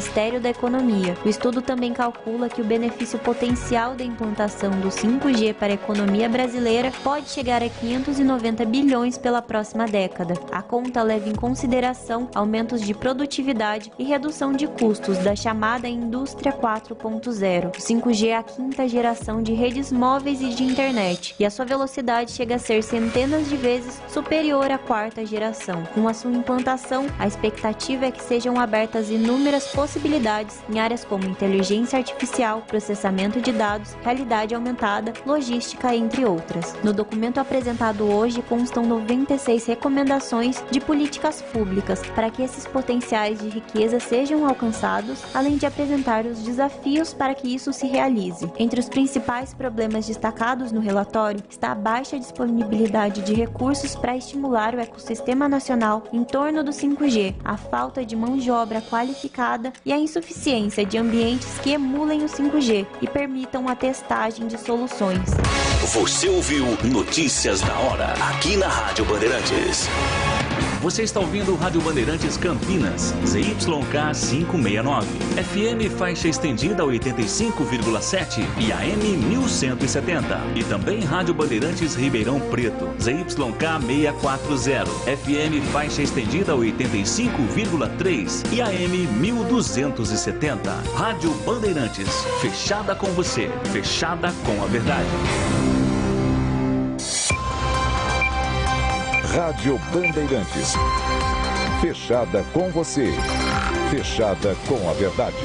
Ministério da Economia. O estudo também calcula que o benefício potencial da implantação do 5G para a economia brasileira pode chegar a 590 bilhões pela próxima década. A conta leva em consideração aumentos de produtividade e redução de custos da chamada Indústria 4.0. O 5G é a quinta geração de redes móveis e de internet, e a sua velocidade chega a ser centenas de vezes superior à quarta geração. Com a sua implantação, a expectativa é que sejam abertas inúmeras possibilidades em áreas como inteligência artificial, processamento de dados, realidade aumentada, logística, entre outras. No documento apresentado hoje constam 96 recomendações de políticas públicas para que esses potenciais de riqueza sejam alcançados, além de apresentar os desafios para que isso se realize. Entre os principais problemas destacados no relatório está a baixa disponibilidade de recursos para estimular o ecossistema nacional em torno do 5G, a falta de mão de obra qualificada e a insuficiência de ambientes que emulem o 5G e permitam a testagem de soluções. Você ouviu Notícias da Hora, aqui na Rádio Bandeirantes. Você está ouvindo Rádio Bandeirantes Campinas, ZYK 569, FM faixa estendida 85,7 e AM 1170. E também Rádio Bandeirantes Ribeirão Preto, ZYK 640, FM faixa estendida 85,3 e AM 1270. Rádio Bandeirantes, fechada com você, fechada com a verdade. Rádio Bandeirantes. Fechada com você. Fechada com a verdade.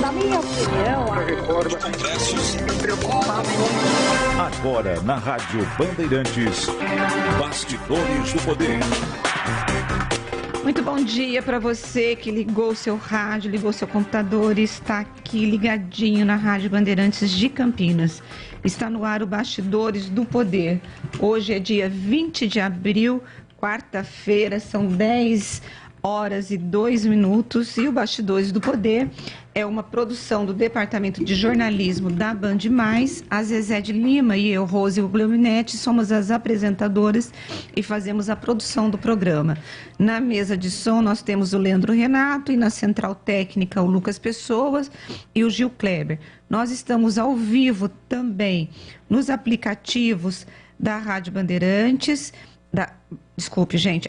Na minha opinião, a reforma Congressos me preocupa muito. Agora na Rádio Bandeirantes. Bastidores do Poder. Muito bom dia para você que ligou o seu rádio, ligou o seu computador e está aqui ligadinho na Rádio Bandeirantes de Campinas. Está no ar o Bastidores do Poder. Hoje é dia 20 de abril, quarta-feira, são 10 horas e 2 minutos e o Bastidores do Poder é uma produção do Departamento de Jornalismo da Band+. A Zezé de Lima e eu, Rose Guglielminetti, somos as apresentadoras e fazemos a produção do programa. Na mesa de som nós temos o Leandro Renato e na central técnica o Lucas Pessoas e o Gil Kleber. Nós estamos ao vivo também nos aplicativos da Rádio Bandeirantes,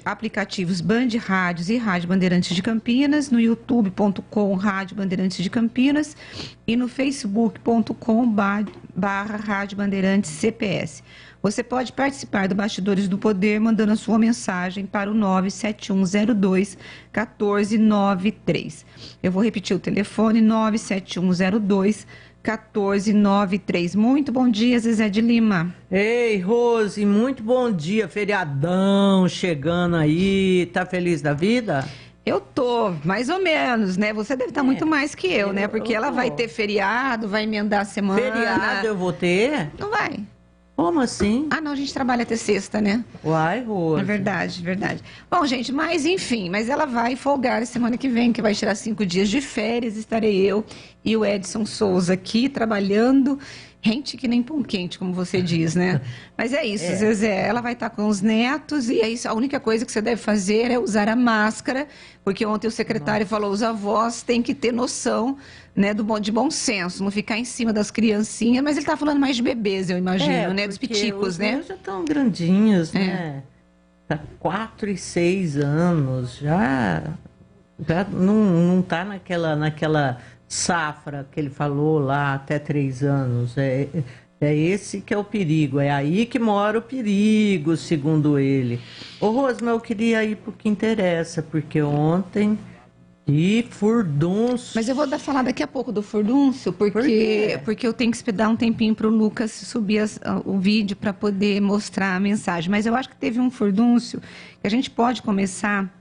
aplicativos Band Rádios e Rádio Bandeirantes de Campinas, no youtube.com Rádio Bandeirantes de Campinas e no facebook.com/barra Rádio Bandeirantes CPS. Você pode participar do Bastidores do Poder mandando a sua mensagem para o 97102-1493. Eu vou repetir o telefone, 97102-1493. Muito bom dia, Zezé de Lima. Ei, Rose, muito bom dia. Feriadão chegando aí. Tá feliz da vida? Eu tô, mais ou menos, né? Você deve estar muito mais que eu, né? Porque ela vai ter feriado, vai emendar a semana. Feriado eu vou ter? Não vai. Como assim? Ah, não, a gente trabalha até sexta, né? Uai, Rose. É verdade, verdade. Bom, gente, mas enfim, mas ela vai folgar semana que vem, que vai tirar 5 dias de férias. Estarei eu e o Edson Souza aqui trabalhando, rente que nem pão quente, como você diz, né? Mas é isso, Zezé, ela vai estar com os netos e é isso, a única coisa que você deve fazer é usar a máscara, porque ontem o secretário falou, os avós têm que ter noção, né, de bom senso, não ficar em cima das criancinhas, mas ele está falando mais de bebês, eu imagino, né, dos piticos, né? Os já estão grandinhos, né? Tá 4 e 6 anos, já não tá naquela safra que ele falou lá, até 3 anos. É esse que é o perigo, é aí que mora o perigo, segundo ele. Ô, Rosma, eu queria ir pro que interessa, porque ontem... E furdúncio. Mas eu vou falar daqui a pouco do furdúncio, porque eu tenho que dar um tempinho para o Lucas subir o vídeo para poder mostrar a mensagem. Mas eu acho que teve um furdúncio que a gente pode começar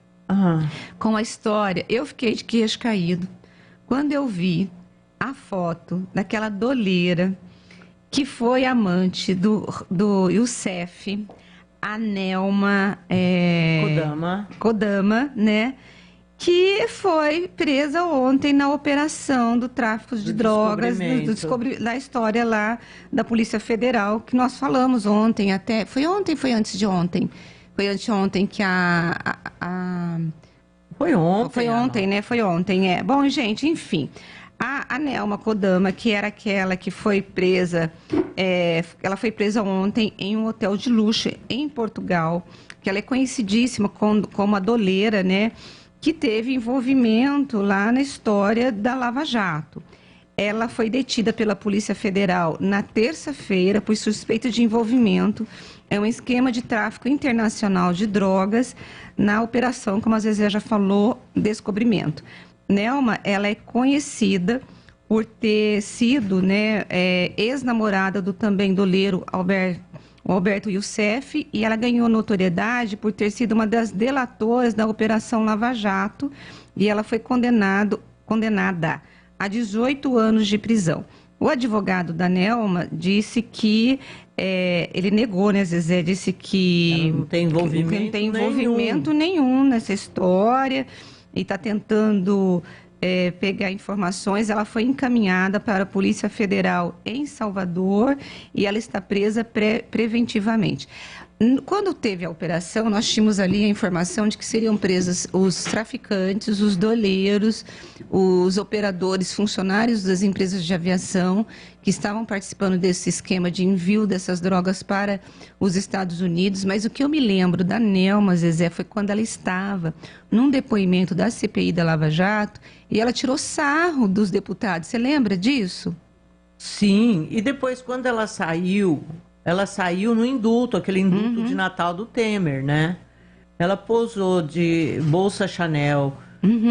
com a história. Eu fiquei de queixo caído quando eu vi a foto daquela doleira que foi amante do Youssef, a Nelma Kodama, né? Que foi presa ontem na operação do tráfico de drogas, da história lá da Polícia Federal, que nós falamos ontem até... Foi ontem, foi antes de ontem? Foi antes de ontem que Foi ontem. Foi ontem, né? Foi ontem, Bom, gente, enfim. A Nelma Kodama, que era aquela que foi presa, ela foi presa ontem em um hotel de luxo em Portugal, que ela é conhecidíssima como a doleira, né? Que teve envolvimento lá na história da Lava Jato. Ela foi detida pela Polícia Federal na terça-feira por suspeita de envolvimento em um esquema de tráfico internacional de drogas na operação, como a Zezé já falou, Descobrimento. Nelma, ela é conhecida por ter sido, né, ex-namorada do também doleiro Alberto Youssef, e ela ganhou notoriedade por ter sido uma das delatoras da Operação Lava Jato, e ela foi condenada a 18 anos de prisão. O advogado da Nelma disse que, ele negou, né, Zezé, disse que ela não tem envolvimento nenhum nessa história, e está tentando pegar informações. Ela foi encaminhada para a Polícia Federal em Salvador e ela está presa preventivamente. Quando teve a operação, nós tínhamos ali a informação de que seriam presos os traficantes, os doleiros, os operadores, funcionários das empresas de aviação que estavam participando desse esquema de envio dessas drogas para os Estados Unidos. Mas o que eu me lembro da Nelma, Zezé, foi quando ela estava num depoimento da CPI da Lava Jato e ela tirou sarro dos deputados. Você lembra disso? Sim, e depois quando ela saiu no indulto, aquele indulto de Natal do Temer, né? Ela posou de bolsa Chanel,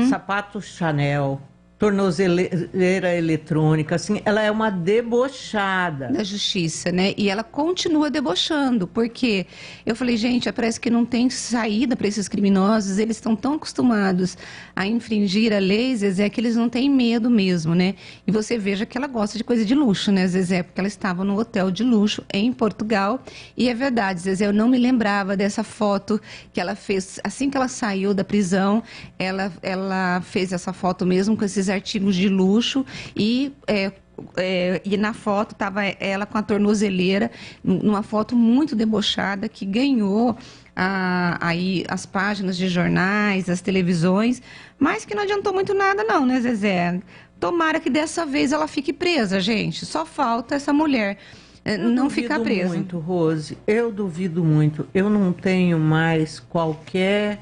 sapato Chanel, tornozeleira eletrônica, assim, ela é uma debochada. Da justiça, né? E ela continua debochando, porque eu falei, gente, parece que não tem saída para esses criminosos, eles estão tão acostumados a infringir a lei, Zezé, que eles não têm medo mesmo, né? E você veja que ela gosta de coisa de luxo, né, Zezé? Porque ela estava no hotel de luxo em Portugal, e é verdade, Zezé, eu não me lembrava dessa foto que ela fez, assim que ela saiu da prisão, ela fez essa foto mesmo com esses artigos de luxo e na foto estava ela com a tornozeleira, numa foto muito debochada que ganhou aí as páginas de jornais, as televisões, mas que não adiantou muito nada não, né, Zezé? Tomara que dessa vez ela fique presa, gente. Só falta essa mulher não ficar presa. Eu duvido muito, Rose. Eu duvido muito. Eu não tenho mais qualquer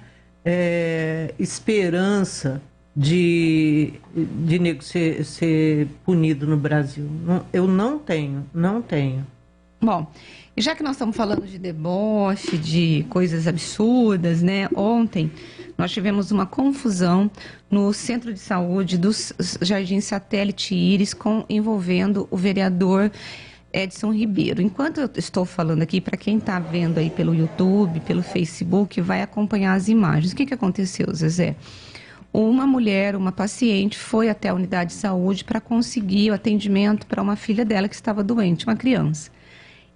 esperança de nego ser punido no Brasil. Eu não tenho. Bom, e já que nós estamos falando de deboche, de coisas absurdas, né? Ontem nós tivemos uma confusão no Centro de Saúde dos Jardim Satélite Íris envolvendo o vereador Edson Ribeiro. Enquanto eu estou falando aqui, para quem está vendo aí pelo YouTube, pelo Facebook, vai acompanhar as imagens. O que aconteceu, Zezé? Uma mulher, uma paciente, foi até a unidade de saúde para conseguir o atendimento para uma filha dela que estava doente, uma criança.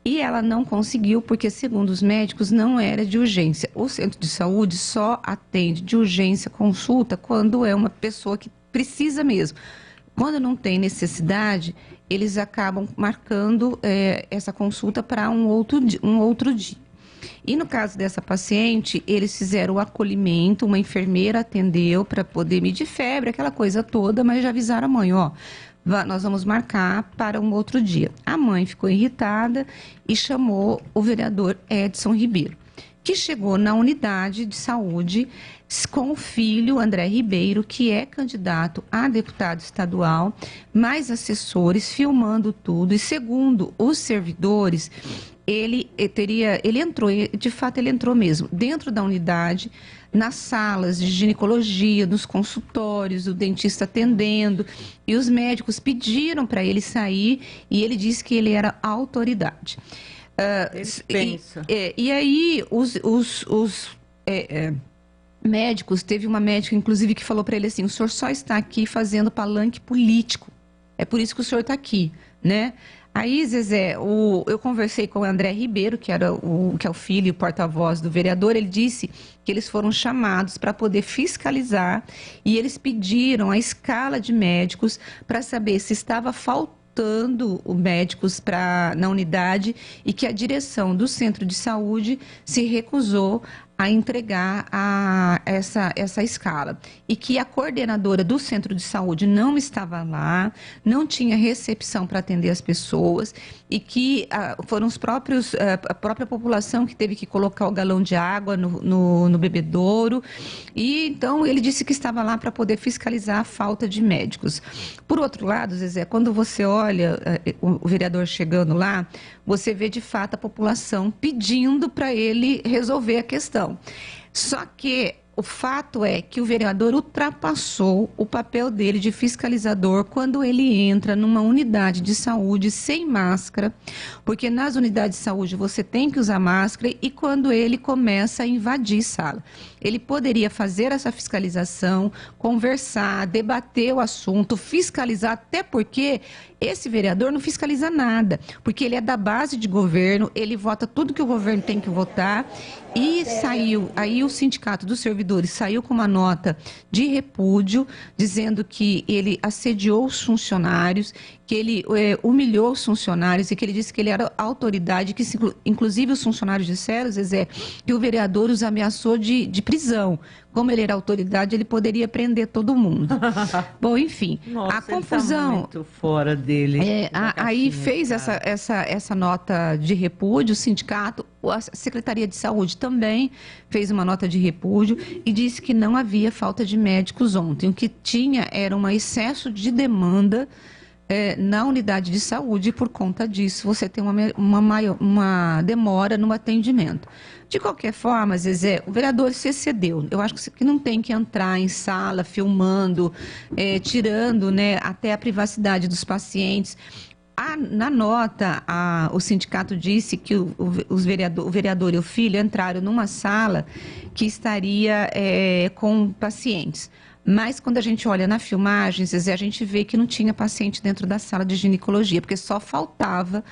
E ela não conseguiu porque, segundo os médicos, não era de urgência. O centro de saúde só atende de urgência, consulta, quando é uma pessoa que precisa mesmo. Quando não tem necessidade, eles acabam marcando essa consulta para um outro dia. E no caso dessa paciente, eles fizeram o acolhimento, uma enfermeira atendeu para poder medir febre, aquela coisa toda, mas já avisaram a mãe, nós vamos marcar para um outro dia. A mãe ficou irritada e chamou o vereador Edson Ribeiro, que chegou na unidade de saúde com o filho, André Ribeiro, que é candidato a deputado estadual, mais assessores, filmando tudo. E segundo os servidores, ele entrou, de fato ele entrou mesmo, dentro da unidade, nas salas de ginecologia, nos consultórios, o dentista atendendo, e os médicos pediram para ele sair, e ele disse que ele era autoridade. E aí, os médicos, teve uma médica, inclusive, que falou para ele assim, o senhor só está aqui fazendo palanque político, é por isso que o senhor está aqui, né? Aí, Zezé, eu conversei com o André Ribeiro, que é o filho e o porta-voz do vereador, ele disse que eles foram chamados para poder fiscalizar e eles pediram a escala de médicos para saber se estava faltando médicos na unidade e que a direção do centro de saúde se recusou a entregar essa escala. E que a coordenadora do centro de saúde não estava lá, não tinha recepção para atender as pessoas e que foram a própria população que teve que colocar o galão de água no bebedouro. E então ele disse que estava lá para poder fiscalizar a falta de médicos. Por outro lado, Zezé, quando você olha o vereador chegando lá, você vê de fato a população pedindo para ele resolver a questão. Só que o fato é que o vereador ultrapassou o papel dele de fiscalizador quando ele entra numa unidade de saúde sem máscara, porque nas unidades de saúde você tem que usar máscara, e quando ele começa a invadir sala. Ele poderia fazer essa fiscalização, conversar, debater o assunto, fiscalizar, até porque esse vereador não fiscaliza nada, porque ele é da base de governo, ele vota tudo que o governo tem que votar. E aí o Sindicato dos Servidores saiu com uma nota de repúdio, dizendo que ele assediou os funcionários, que ele humilhou os funcionários e que ele disse que ele era autoridade, que inclusive os funcionários disseram, Zezé, que o vereador os ameaçou de prisão. Como ele era autoridade, ele poderia prender todo mundo. Bom, enfim, nossa, a confusão... Ele tá muito fora dele. Aí fez essa nota de repúdio, o sindicato, a Secretaria de Saúde também fez uma nota de repúdio e disse que não havia falta de médicos ontem. O que tinha era um excesso de demanda na unidade de saúde, e por conta disso você tem uma demora no atendimento. De qualquer forma, Zezé, o vereador se excedeu. Eu acho que não tem que entrar em sala filmando, tirando, né, até a privacidade dos pacientes. Na nota, o sindicato disse que o vereador e o filho entraram numa sala que estaria com pacientes. Mas quando a gente olha na filmagem, Zezé, a gente vê que não tinha paciente dentro da sala de ginecologia, porque só faltava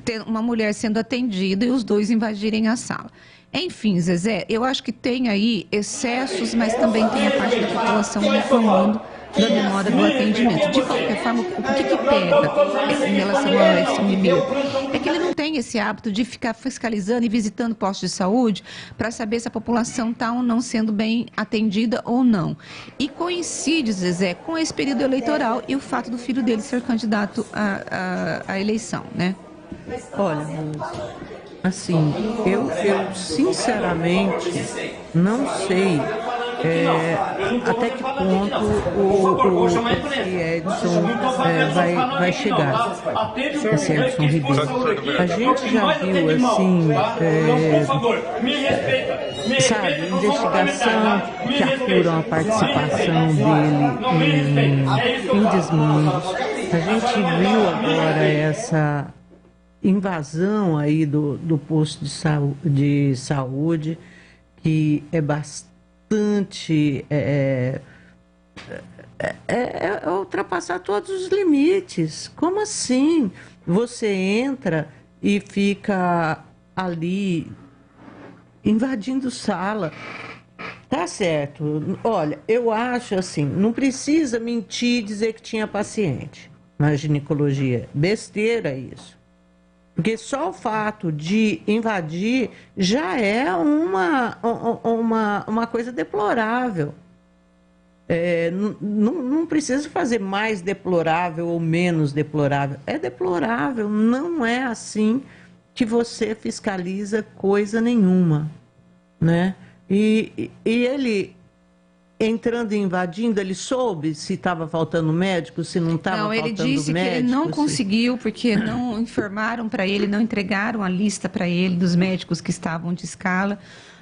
ter uma mulher sendo atendida e os dois invadirem a sala. Enfim, Zezé, eu acho que tem aí excessos, mas também tem a parte da população reclamando da demora do atendimento. De qualquer forma, o que pega em relação a esse menino? É que ele não tem esse hábito de ficar fiscalizando e visitando postos de saúde para saber se a população está ou não sendo bem atendida ou não. E coincide, Zezé, com esse período eleitoral e o fato do filho dele ser candidato à eleição, né? Olha, assim, eu sinceramente não sei até que ponto o Edson vai chegar, esse Edson Ribeiro. A gente já viu, assim, sabe, investigação que apuram a participação dele em desmandos. A gente viu agora essa invasão aí do posto de saúde, que é bastante ultrapassar todos os limites. Como assim? Você entra e fica ali invadindo sala. Tá certo. Olha, eu acho assim, não precisa mentir e dizer que tinha paciente na ginecologia. Besteira isso. Porque só o fato de invadir já é uma coisa deplorável. Não precisa fazer mais deplorável ou menos deplorável. É deplorável. Não é assim que você fiscaliza coisa nenhuma, né? E ele... entrando e invadindo, ele soube se estava faltando médico, se não estava faltando médico? Não, ele disse médico, que ele não conseguiu, porque não informaram para ele, não entregaram a lista para ele dos médicos que estavam de escala.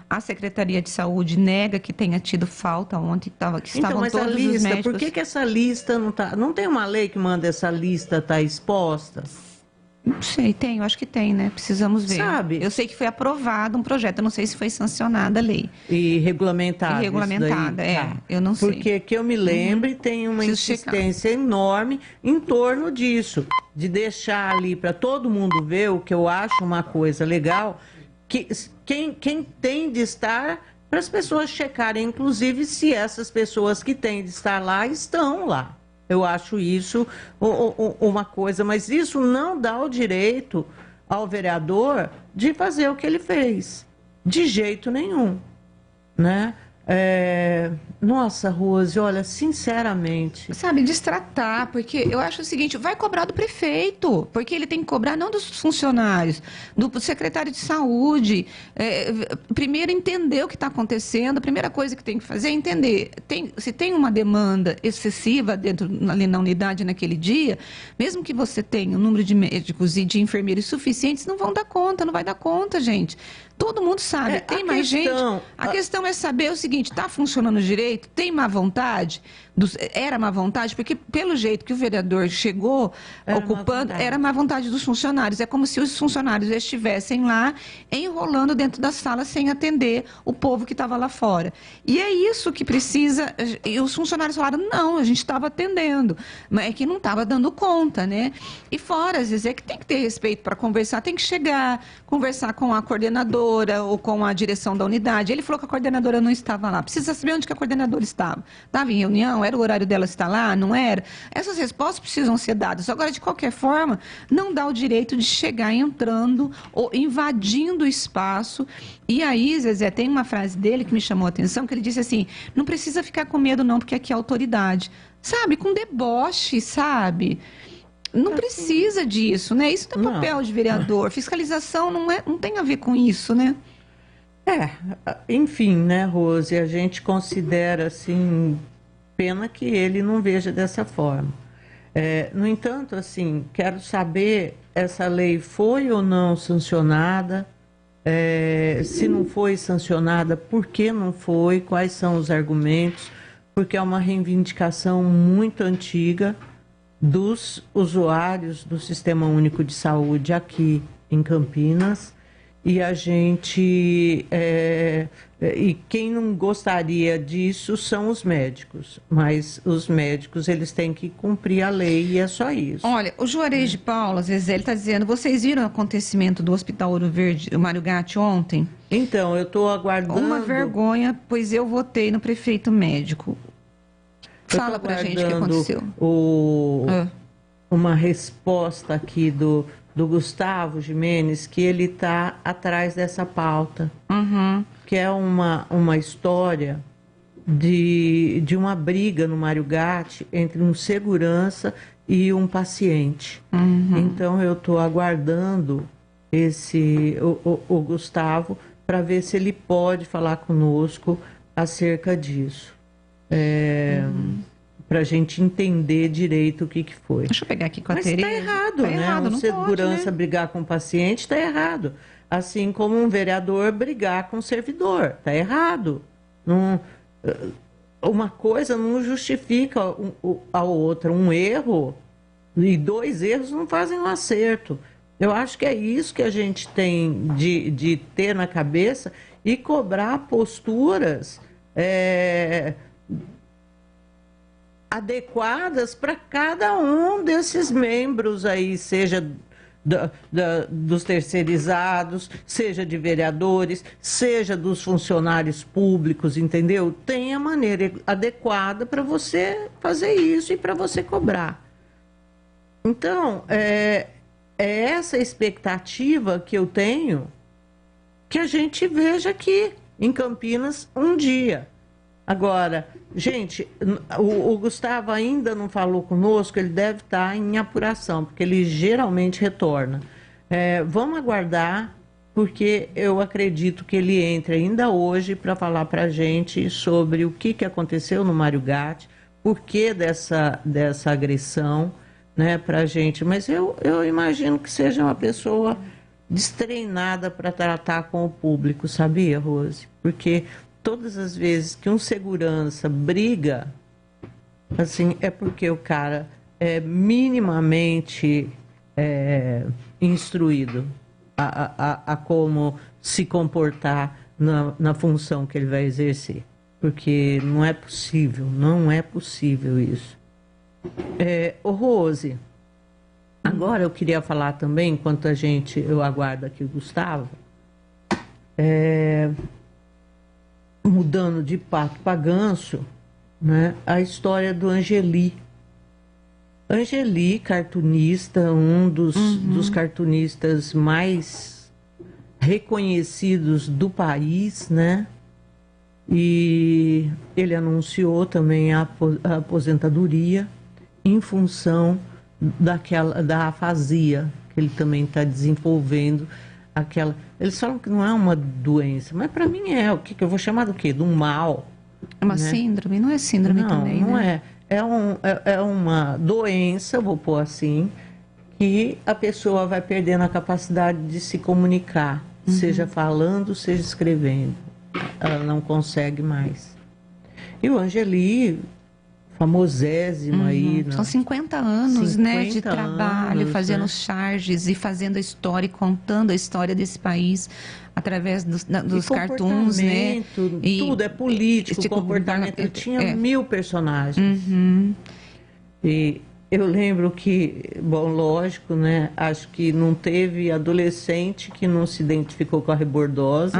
A Secretaria de Saúde nega que tenha tido falta ontem, que estavam mas todos a lista, os médicos... por que essa lista não está... Não tem uma lei que manda essa lista estar exposta? Não sei, acho que tem, né? Precisamos ver. Sabe? Eu sei que foi aprovado um projeto, eu não sei se foi sancionada a lei. E regulamentada. Tá. Eu não sei. Porque que eu me lembre, tem uma insistência enorme em torno disso, de deixar ali para todo mundo ver, o que eu acho uma coisa legal, que quem tem de estar, para as pessoas checarem, inclusive, se essas pessoas que têm de estar lá, estão lá. Eu acho isso uma coisa, mas isso não dá o direito ao vereador de fazer o que ele fez. De jeito nenhum, né? Nossa, Rose, olha, sinceramente... Sabe, destratar, porque eu acho o seguinte, vai cobrar do prefeito, porque ele tem que cobrar não dos funcionários, do secretário de saúde. Primeiro, entender o que está acontecendo, a primeira coisa que tem que fazer é entender. Se tem uma demanda excessiva ali na unidade naquele dia, mesmo que você tenha um número de médicos e de enfermeiros suficientes, não vão dar conta, não vai dar conta, gente. Todo mundo sabe, tem mais gente. A questão é saber o seguinte, está funcionando direito? Tem má vontade? Era má vontade? Porque pelo jeito que o vereador chegou ocupando, era má vontade dos funcionários. É como se os funcionários estivessem lá enrolando dentro da sala sem atender o povo que estava lá fora. E é isso que precisa. E os funcionários falaram, não, a gente estava atendendo, mas é que não estava dando conta, né? E fora, às vezes, é que tem que ter respeito para conversar, tem que chegar, conversar com a coordenadora ou com a direção da unidade. Ele falou que a coordenadora não estava lá. Precisa saber onde que a coordenadora estava. Estava em reunião? Era o horário dela estar lá? Não era? Essas respostas precisam ser dadas. Agora, de qualquer forma, não dá o direito de chegar entrando ou invadindo o espaço. E aí, Zezé, tem uma frase dele que me chamou a atenção, que ele disse assim, não precisa ficar com medo não, porque aqui é autoridade. Sabe? Com deboche, sabe? Não precisa disso, né? Isso não é papel de vereador. Fiscalização não tem a ver com isso, né? Enfim, né, Rose? A gente considera, assim, pena que ele não veja dessa forma. No entanto, assim, quero saber, essa lei foi ou não sancionada? Se não foi sancionada, por que não foi? Quais são os argumentos? Porque é uma reivindicação muito antiga dos usuários do Sistema Único de Saúde aqui em Campinas, e a gente e quem não gostaria disso são os médicos, mas os médicos eles têm que cumprir a lei e é só isso. Olha, o Juarez de Paula, Zezé, ele está dizendo, vocês viram o acontecimento do Hospital Ouro Verde, o Mário Gatti, ontem? Então, eu estou aguardando... Uma vergonha, pois eu votei no prefeito médico. Fala pra gente o que aconteceu. Uma resposta aqui do Gustavo Gimenez, que ele está atrás dessa pauta, que é uma história de uma briga no Mário Gatti entre um segurança e um paciente. Então, eu estou aguardando o Gustavo para ver se ele pode falar conosco acerca disso. Para a gente entender direito o que foi. Deixa eu pegar aqui com a Mas Tereza. Mas está errado, né? Errado, um segurança pode, né? Brigar com o paciente está errado. Assim como um vereador brigar com o servidor. Está errado. Uma coisa não justifica a outra. Um erro e 2 erros não fazem um acerto. Eu acho que é isso que a gente tem de ter na cabeça e cobrar posturas adequadas para cada um desses membros aí, seja dos terceirizados, seja de vereadores, seja dos funcionários públicos, entendeu? Tem a maneira adequada para você fazer isso e para você cobrar. Então, é essa expectativa que eu tenho que a gente veja aqui em Campinas um dia. Agora, gente, o Gustavo ainda não falou conosco, ele deve estar em apuração, porque ele geralmente retorna. Vamos aguardar, porque eu acredito que ele entre ainda hoje para falar para a gente sobre o que aconteceu no Mário Gatti, por que dessa agressão, né, para a gente. Mas eu imagino que seja uma pessoa destreinada para tratar com o público, sabia, Rose? Porque todas as vezes que um segurança briga, assim, é porque o cara é minimamente instruído a como se comportar na função que ele vai exercer. Porque não é possível isso. Rose, agora eu queria falar também, enquanto eu aguardo aqui o Gustavo, mudando de pato para ganso, né, a história do Angeli. Angeli, cartunista, um dos cartunistas mais reconhecidos do país, né? E ele anunciou também a aposentadoria em função da afasia que ele também está desenvolvendo. Eles falam que não é uma doença, mas para mim é. O que eu vou chamar do quê? De um mal. É uma né? síndrome? Não é síndrome também, não né? É uma doença, vou pôr assim, que a pessoa vai perdendo a capacidade de se comunicar, seja falando, seja escrevendo. Ela não consegue mais. E o Angeli, famosésimo aí. São 50 anos, 50 né, de trabalho, anos, fazendo né? charges e fazendo a história e contando a história desse país através dos cartoons, né? Tudo é político, comportamento. Ele tinha 1000 personagens. E eu lembro que, bom, lógico, né? Acho que não teve adolescente que não se identificou com a Rebordosa.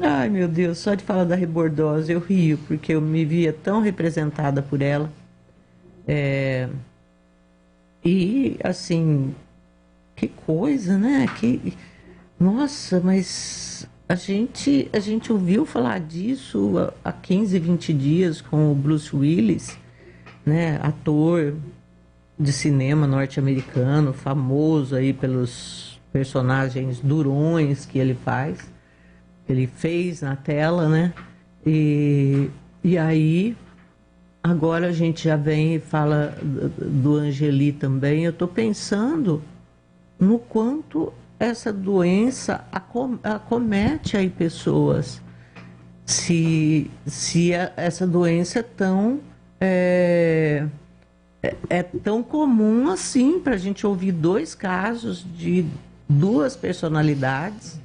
Ai, meu Deus, só de falar da Rebordosa eu rio, porque eu me via tão representada por ela. E, assim, que coisa, né? Nossa, mas a gente ouviu falar disso há 15, 20 dias com o Bruce Willis, né? Ator de cinema norte-americano, famoso aí pelos personagens durões que ele fez na tela, né? E aí, agora a gente já vem e fala do Angeli também. Eu estou pensando no quanto essa doença acomete aí pessoas. Se essa doença é tão comum assim, para a gente ouvir 2 casos de 2 personalidades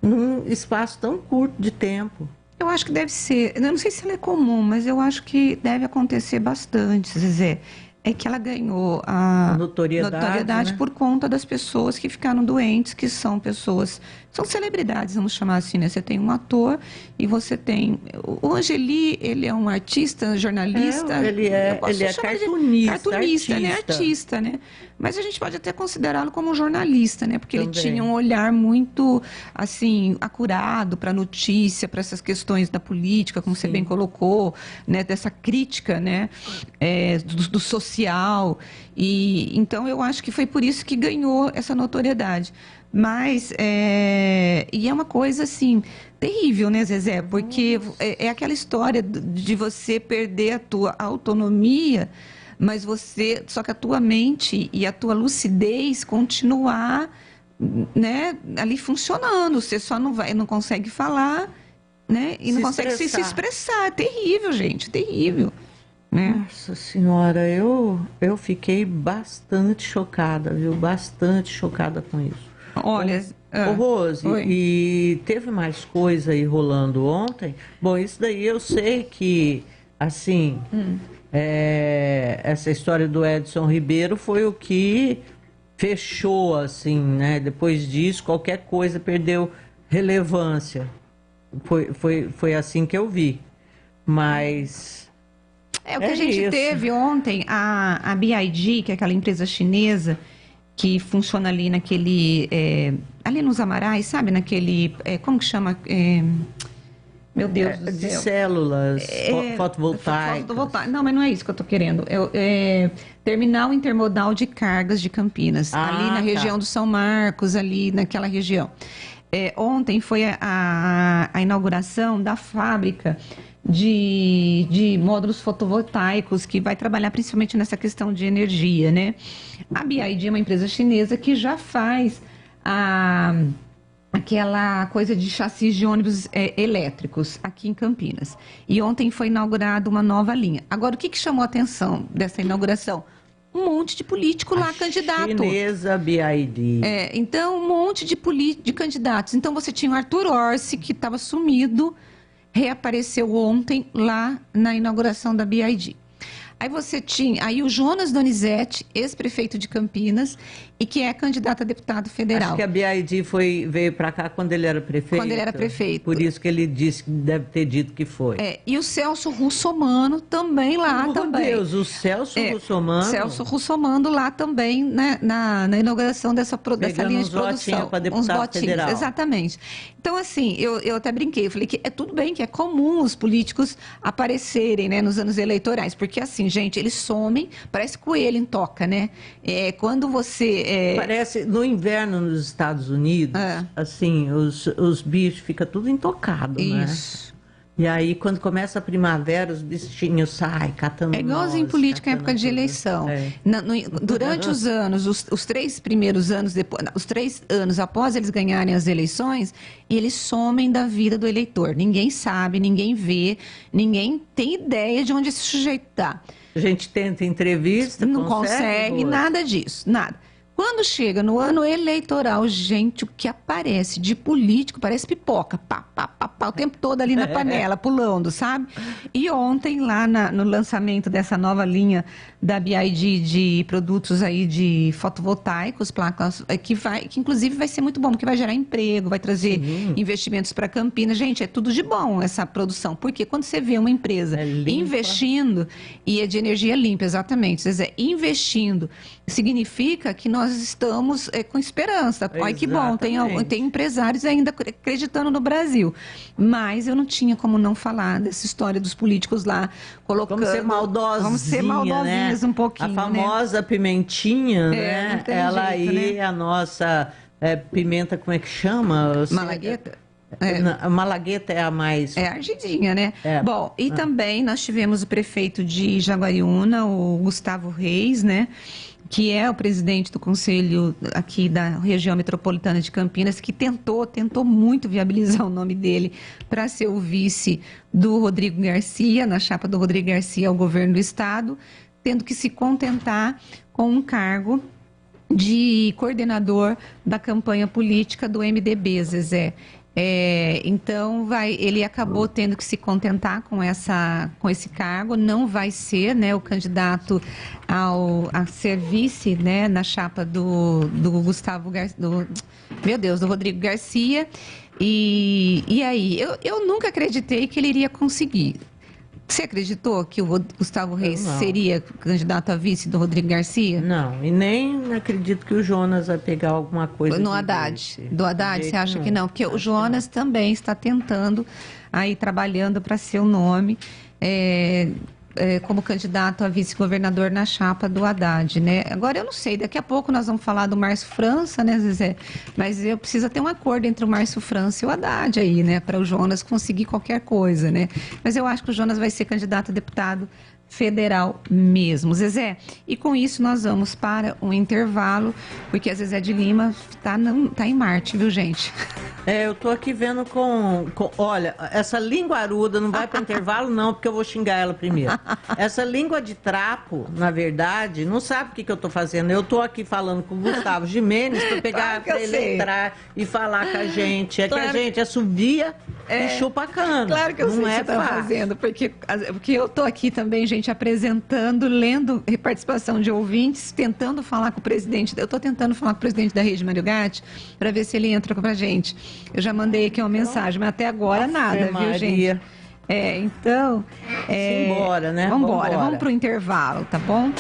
num espaço tão curto de tempo. Eu acho que deve ser, eu não sei se ela é comum, mas eu acho que deve acontecer bastante, Zezé. É que ela ganhou a notoriedade, né? Por conta das pessoas que ficaram doentes, que são pessoas, são celebridades, vamos chamar assim, né? Você tem um ator e você tem... O Angeli, ele é um artista, jornalista... Ele é cartunista, artista, né? Artista, né? Mas a gente pode até considerá-lo como um jornalista, né? Porque também. Ele tinha um olhar muito, assim, acurado para a notícia, para essas questões da política, como você bem colocou, né? Dessa crítica, né? Do social. E então eu acho que foi por isso que ganhou essa notoriedade. Mas e é uma coisa assim terrível, né, Zezé? Porque é aquela história de você perder a tua autonomia, mas só que a tua mente e a tua lucidez continuar, né, ali funcionando. Você só não consegue falar, né? E não consegue se expressar. É terrível, gente, terrível. Né? Nossa Senhora, eu fiquei bastante chocada, viu? Bastante chocada com isso. Olha, Rose, e teve mais coisa aí rolando ontem? Bom, isso daí eu sei que, assim, essa história do Edson Ribeiro foi o que fechou, assim, né? Depois disso, qualquer coisa perdeu relevância. Foi assim que eu vi. Mas... o que a gente teve ontem, a BID, que é aquela empresa chinesa que funciona ali naquele... ali nos Amarais, sabe? Naquele... como que chama? Meu Deus do céu. De células fotovoltaicas. Não, mas não é isso que eu estou querendo. Terminal Intermodal de Cargas de Campinas. Ali na região do São Marcos, ali naquela região. Ontem foi a inauguração da fábrica de módulos fotovoltaicos, que vai trabalhar principalmente nessa questão de energia, né? A BID é uma empresa chinesa que já faz aquela coisa de chassis de ônibus elétricos aqui em Campinas. E ontem foi inaugurada uma nova linha. Agora, o que chamou a atenção dessa inauguração? Um monte de político lá, candidato. Chinesa BID. Então, um monte de candidatos. Então, você tinha o Arthur Orsi, que estava sumido, reapareceu ontem lá na inauguração da BID. Aí você tinha aí o Jonas Donizete, ex-prefeito de Campinas, e que é candidato a deputado federal. Acho que a BID veio para cá quando ele era prefeito. Quando ele era prefeito. Por isso que ele disse que deve ter dito que foi. E o Celso Russomano também lá. Meu Deus, o Celso Russomano. Celso Russomano lá também, né, na inauguração dessa linha de produção. Para deputado federal. Exatamente. Então, assim, eu até brinquei, eu falei que é tudo bem que é comum os políticos aparecerem, né, nos anos eleitorais, porque assim, gente, eles somem, parece coelho em toca, né? Quando você... Parece, no inverno nos Estados Unidos, assim, os bichos ficam tudo intocados, né? Isso. E aí, quando começa a primavera, os bichinhos saem catando. É igualzinho em política em época de eleição. Durante os anos, os 3 primeiros anos, os 3 anos após eles ganharem as eleições, eles somem da vida do eleitor. Ninguém sabe, ninguém vê, ninguém tem ideia de onde esse sujeito está. A gente tenta entrevista, não consegue nada disso, nada. Quando chega no ano eleitoral, gente, o que aparece de político parece pipoca, pá, o tempo todo ali na panela, pulando, sabe? E ontem, lá no lançamento dessa nova linha da BID de produtos aí de fotovoltaicos, placas, que inclusive vai ser muito bom, porque vai gerar emprego, vai trazer investimentos para Campinas. Gente, é tudo de bom essa produção, porque quando você vê uma empresa investindo, e é de energia limpa, exatamente, Zezé, investindo, significa que nós estamos com esperança. Olha que bom, tem empresários ainda acreditando no Brasil. Mas eu não tinha como não falar dessa história dos políticos lá colocando... Vamos ser maldosinhas, né? Um pouquinho, a famosa pimentinha, né? Ela jeito, aí, né? A nossa pimenta, como é que chama? Malagueta? A Malagueta é a mais... É ardidinha, né? Bom, e também nós tivemos o prefeito de Jaguariúna, o Gustavo Reis, né? Que é o presidente do conselho aqui da região metropolitana de Campinas, que tentou muito viabilizar o nome dele para ser o vice do Rodrigo Garcia, na chapa do Rodrigo Garcia ao governo do estado, tendo que se contentar com um cargo de coordenador da campanha política do MDB, Zezé. Então, ele acabou tendo que se contentar com esse cargo, não vai ser, né, o candidato a ser vice, né, na chapa do Rodrigo Garcia. E aí, eu nunca acreditei que ele iria conseguir. Você acreditou que o Gustavo Reis seria candidato a vice do Rodrigo Garcia? Não, e nem acredito que o Jonas vai pegar alguma coisa no Haddad. Do Haddad, você acha que não? Porque o Jonas também está tentando, aí trabalhando para ser o nome como candidato a vice-governador na chapa do Haddad, né? Agora, eu não sei, daqui a pouco nós vamos falar do Márcio França, né, Zezé? Mas eu preciso ter um acordo entre o Márcio França e o Haddad aí, né? Para o Jonas conseguir qualquer coisa, né? Mas eu acho que o Jonas vai ser candidato a deputado federal mesmo, Zezé. E com isso nós vamos para um intervalo, porque a Zezé de Lima tá em Marte, viu, gente? Eu tô aqui vendo olha, essa linguaruda não vai para intervalo não, porque eu vou xingar ela primeiro. Essa língua de trapo, na verdade, não sabe o que eu tô fazendo. Eu tô aqui falando com o Gustavo Gimenez para pegar, para ele entrar e falar com a gente. Que a gente assovia e chupa a cana. Claro que eu sei o que você tá fazendo, porque eu tô aqui também, gente, apresentando, lendo participação de ouvintes, tentando falar com o presidente. Eu tô tentando falar com o presidente da Rede Mário Gatti para ver se ele entra com a gente. Eu já mandei aqui uma mensagem, mas até agora nada, viu, gente? Então... Simbora, né? Vamos pro intervalo, tá bom?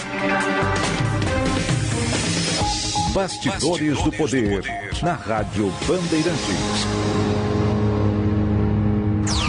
Bastidores do Poder, na Rádio Bandeirantes.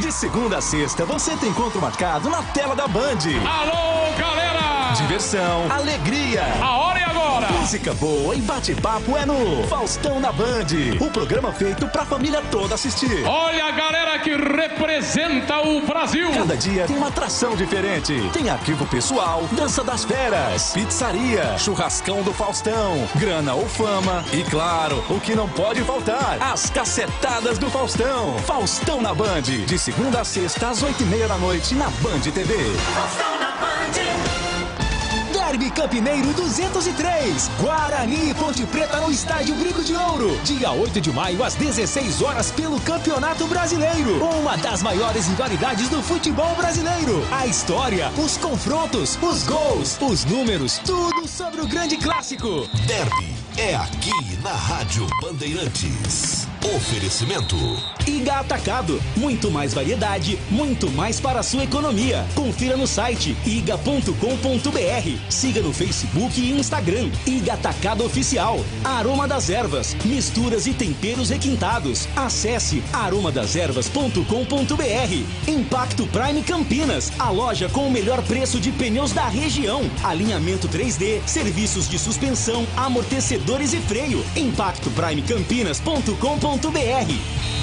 De segunda a sexta, você tem encontro marcado na tela da Band. Alô, galera! Diversão, alegria. A hora é agora! Música boa e bate-papo é no Faustão na Band. O programa feito pra família toda assistir. Olha a galera que representa o Brasil! Cada dia tem uma atração diferente. Tem arquivo pessoal, dança das feras, pizzaria, churrascão do Faustão, grana ou fama e, claro, o que não pode faltar, as cacetadas do Faustão. Faustão na Band, de segunda a sexta às 20h30 da noite na Band TV. Faustão na Band. Derby Campineiro 203. Guarani e Ponte Preta no Estádio Brinco de Ouro. Dia 8 de maio, às 16 horas, pelo Campeonato Brasileiro. Uma das maiores rivalidades do futebol brasileiro. A história, os confrontos, os gols, os números, tudo sobre o grande clássico. Derby é aqui na Rádio Bandeirantes. Oferecimento Iga Atacado, muito mais variedade, muito mais para a sua economia. Confira no site iga.com.br. Siga no Facebook e Instagram. Iga Atacado Oficial. Aroma das Ervas, misturas e temperos requintados. Acesse aromadeservas.com.br. Impacto Prime Campinas, a loja com o melhor preço de pneus da região. Alinhamento 3D, serviços de suspensão, amortecedores e freio. impactoprimecampinas.com.br.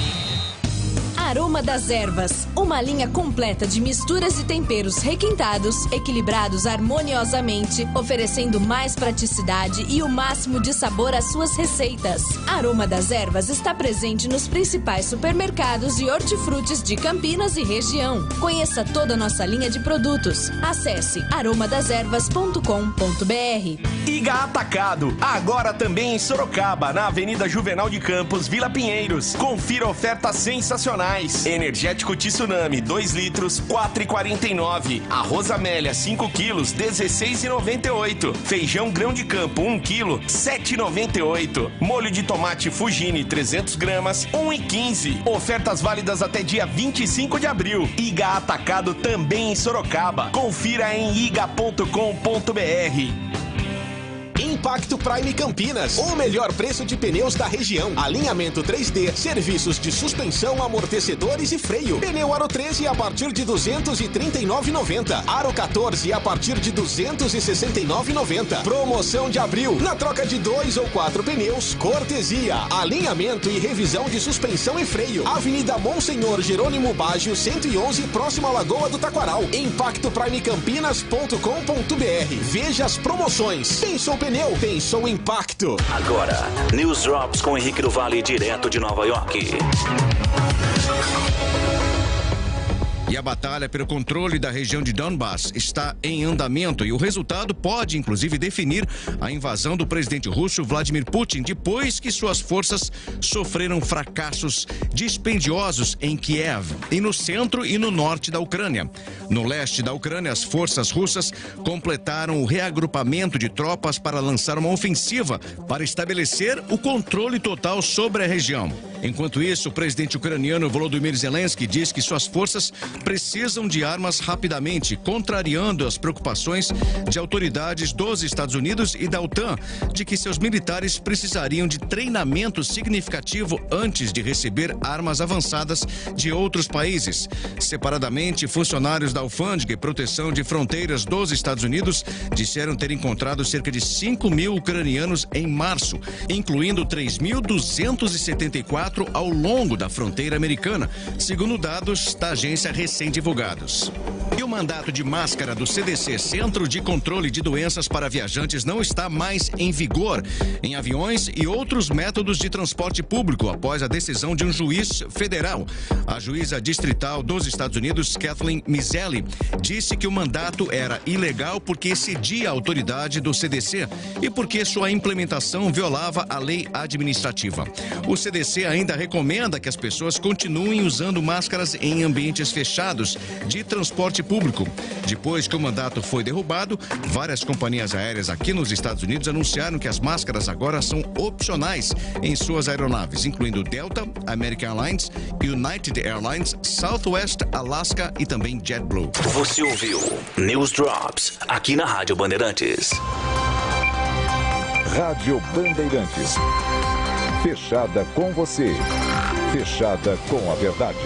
Aroma das Ervas, uma linha completa de misturas e temperos requintados, equilibrados harmoniosamente, oferecendo mais praticidade e o máximo de sabor às suas receitas. Aroma das Ervas está presente nos principais supermercados e hortifrutis de Campinas e região. Conheça toda a nossa linha de produtos. Acesse aromadeservas.com.br. Iga Atacado, agora também em Sorocaba, na Avenida Juvenal de Campos, Vila Pinheiros. Confira ofertas sensacionais. Energético Tsunami, 2 litros, 4,49. Arroz Amélia, 5 quilos, 16,98. Feijão grão de campo, 1 quilo, 7,98. Molho de tomate Fugini, 300 gramas, 1,15. Ofertas válidas até dia 25 de abril. Iga Atacado também em Sorocaba. Confira em iga.com.br. Impacto Prime Campinas, o melhor preço de pneus da região. Alinhamento 3D, serviços de suspensão, amortecedores e freio. Pneu Aro 13 a partir de R$ 239,90. Aro 14 a partir de R$ 269,90. Promoção de abril. Na troca de 2 ou 4 pneus, cortesia. Alinhamento e revisão de suspensão e freio. Avenida Monsenhor Jerônimo Baggio, 111, próximo à Lagoa do Taquaral. impactoprimecampinas.com.br. Veja as promoções. Pensou pneu? Pensou impacto. Agora, News Drops com Henrique do Vale, direto de Nova York. E a batalha pelo controle da região de Donbass está em andamento e o resultado pode, inclusive, definir a invasão do presidente russo Vladimir Putin depois que suas forças sofreram fracassos dispendiosos em Kiev e no centro e no norte da Ucrânia. No leste da Ucrânia, as forças russas completaram o reagrupamento de tropas para lançar uma ofensiva para estabelecer o controle total sobre a região. Enquanto isso, o presidente ucraniano Volodymyr Zelensky diz que suas forças precisam de armas rapidamente, contrariando as preocupações de autoridades dos Estados Unidos e da OTAN de que seus militares precisariam de treinamento significativo antes de receber armas avançadas de outros países. Separadamente, funcionários da Alfândega e Proteção de Fronteiras dos Estados Unidos disseram ter encontrado cerca de 5.000 ucranianos em março, incluindo 3.274 ao longo da fronteira americana, segundo dados da agência recém-divulgados. E o mandato de máscara do CDC, Centro de Controle de Doenças para Viajantes, não está mais em vigor em aviões e outros métodos de transporte público após a decisão de um juiz federal. A juíza distrital dos Estados Unidos, Kathleen Mizeli, disse que o mandato era ilegal porque excedia a autoridade do CDC e porque sua implementação violava a lei administrativa. O CDC ainda recomenda que as pessoas continuem usando máscaras em ambientes fechados de transporte público. Depois que o mandato foi derrubado, várias companhias aéreas aqui nos Estados Unidos anunciaram que as máscaras agora são opcionais em suas aeronaves, incluindo Delta, American Airlines, United Airlines, Southwest, Alaska e também JetBlue. Você ouviu News Drops aqui na Rádio Bandeirantes. Rádio Bandeirantes. Fechada com você. Fechada com a verdade.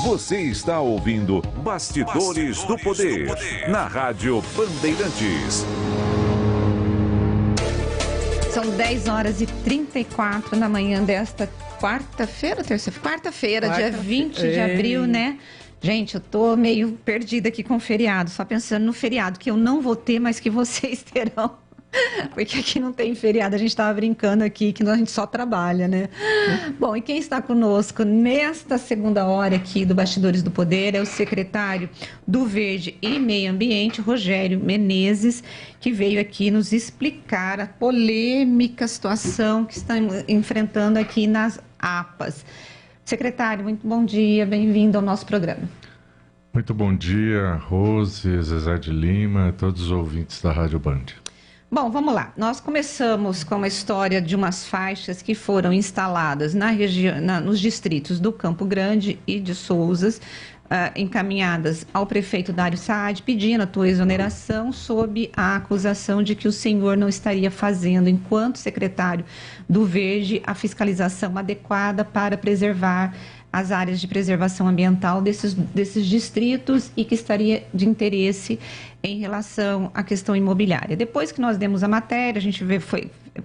Você está ouvindo Bastidores do Poder na Rádio Bandeirantes. São 10 horas e 34 na manhã desta quarta-feira, dia 20 de abril, né? Gente, eu tô meio perdida aqui com o feriado, só pensando no feriado que eu não vou ter, mas que vocês terão. Porque aqui não tem feriado, a gente estava brincando aqui que a gente só trabalha, né? Bom, e quem está conosco nesta segunda hora aqui do Bastidores do Poder é o secretário do Verde e Meio Ambiente, Rogério Menezes, que veio aqui nos explicar a polêmica situação que está enfrentando aqui nas APAs. Secretário, muito bom dia, bem-vindo ao nosso programa. Muito bom dia, Rose, Zezé de Lima, todos os ouvintes da Rádio Band. Bom, vamos lá. Nós começamos com a história de umas faixas que foram instaladas na região, nos distritos do Campo Grande e de Souzas, encaminhadas ao prefeito Dário Saad, pedindo a tua exoneração sob a acusação de que o senhor não estaria fazendo, enquanto secretário do Verde, a fiscalização adequada para preservar as áreas de preservação ambiental desses distritos e que estaria de interesse em relação à questão imobiliária. Depois que nós demos a matéria, a gente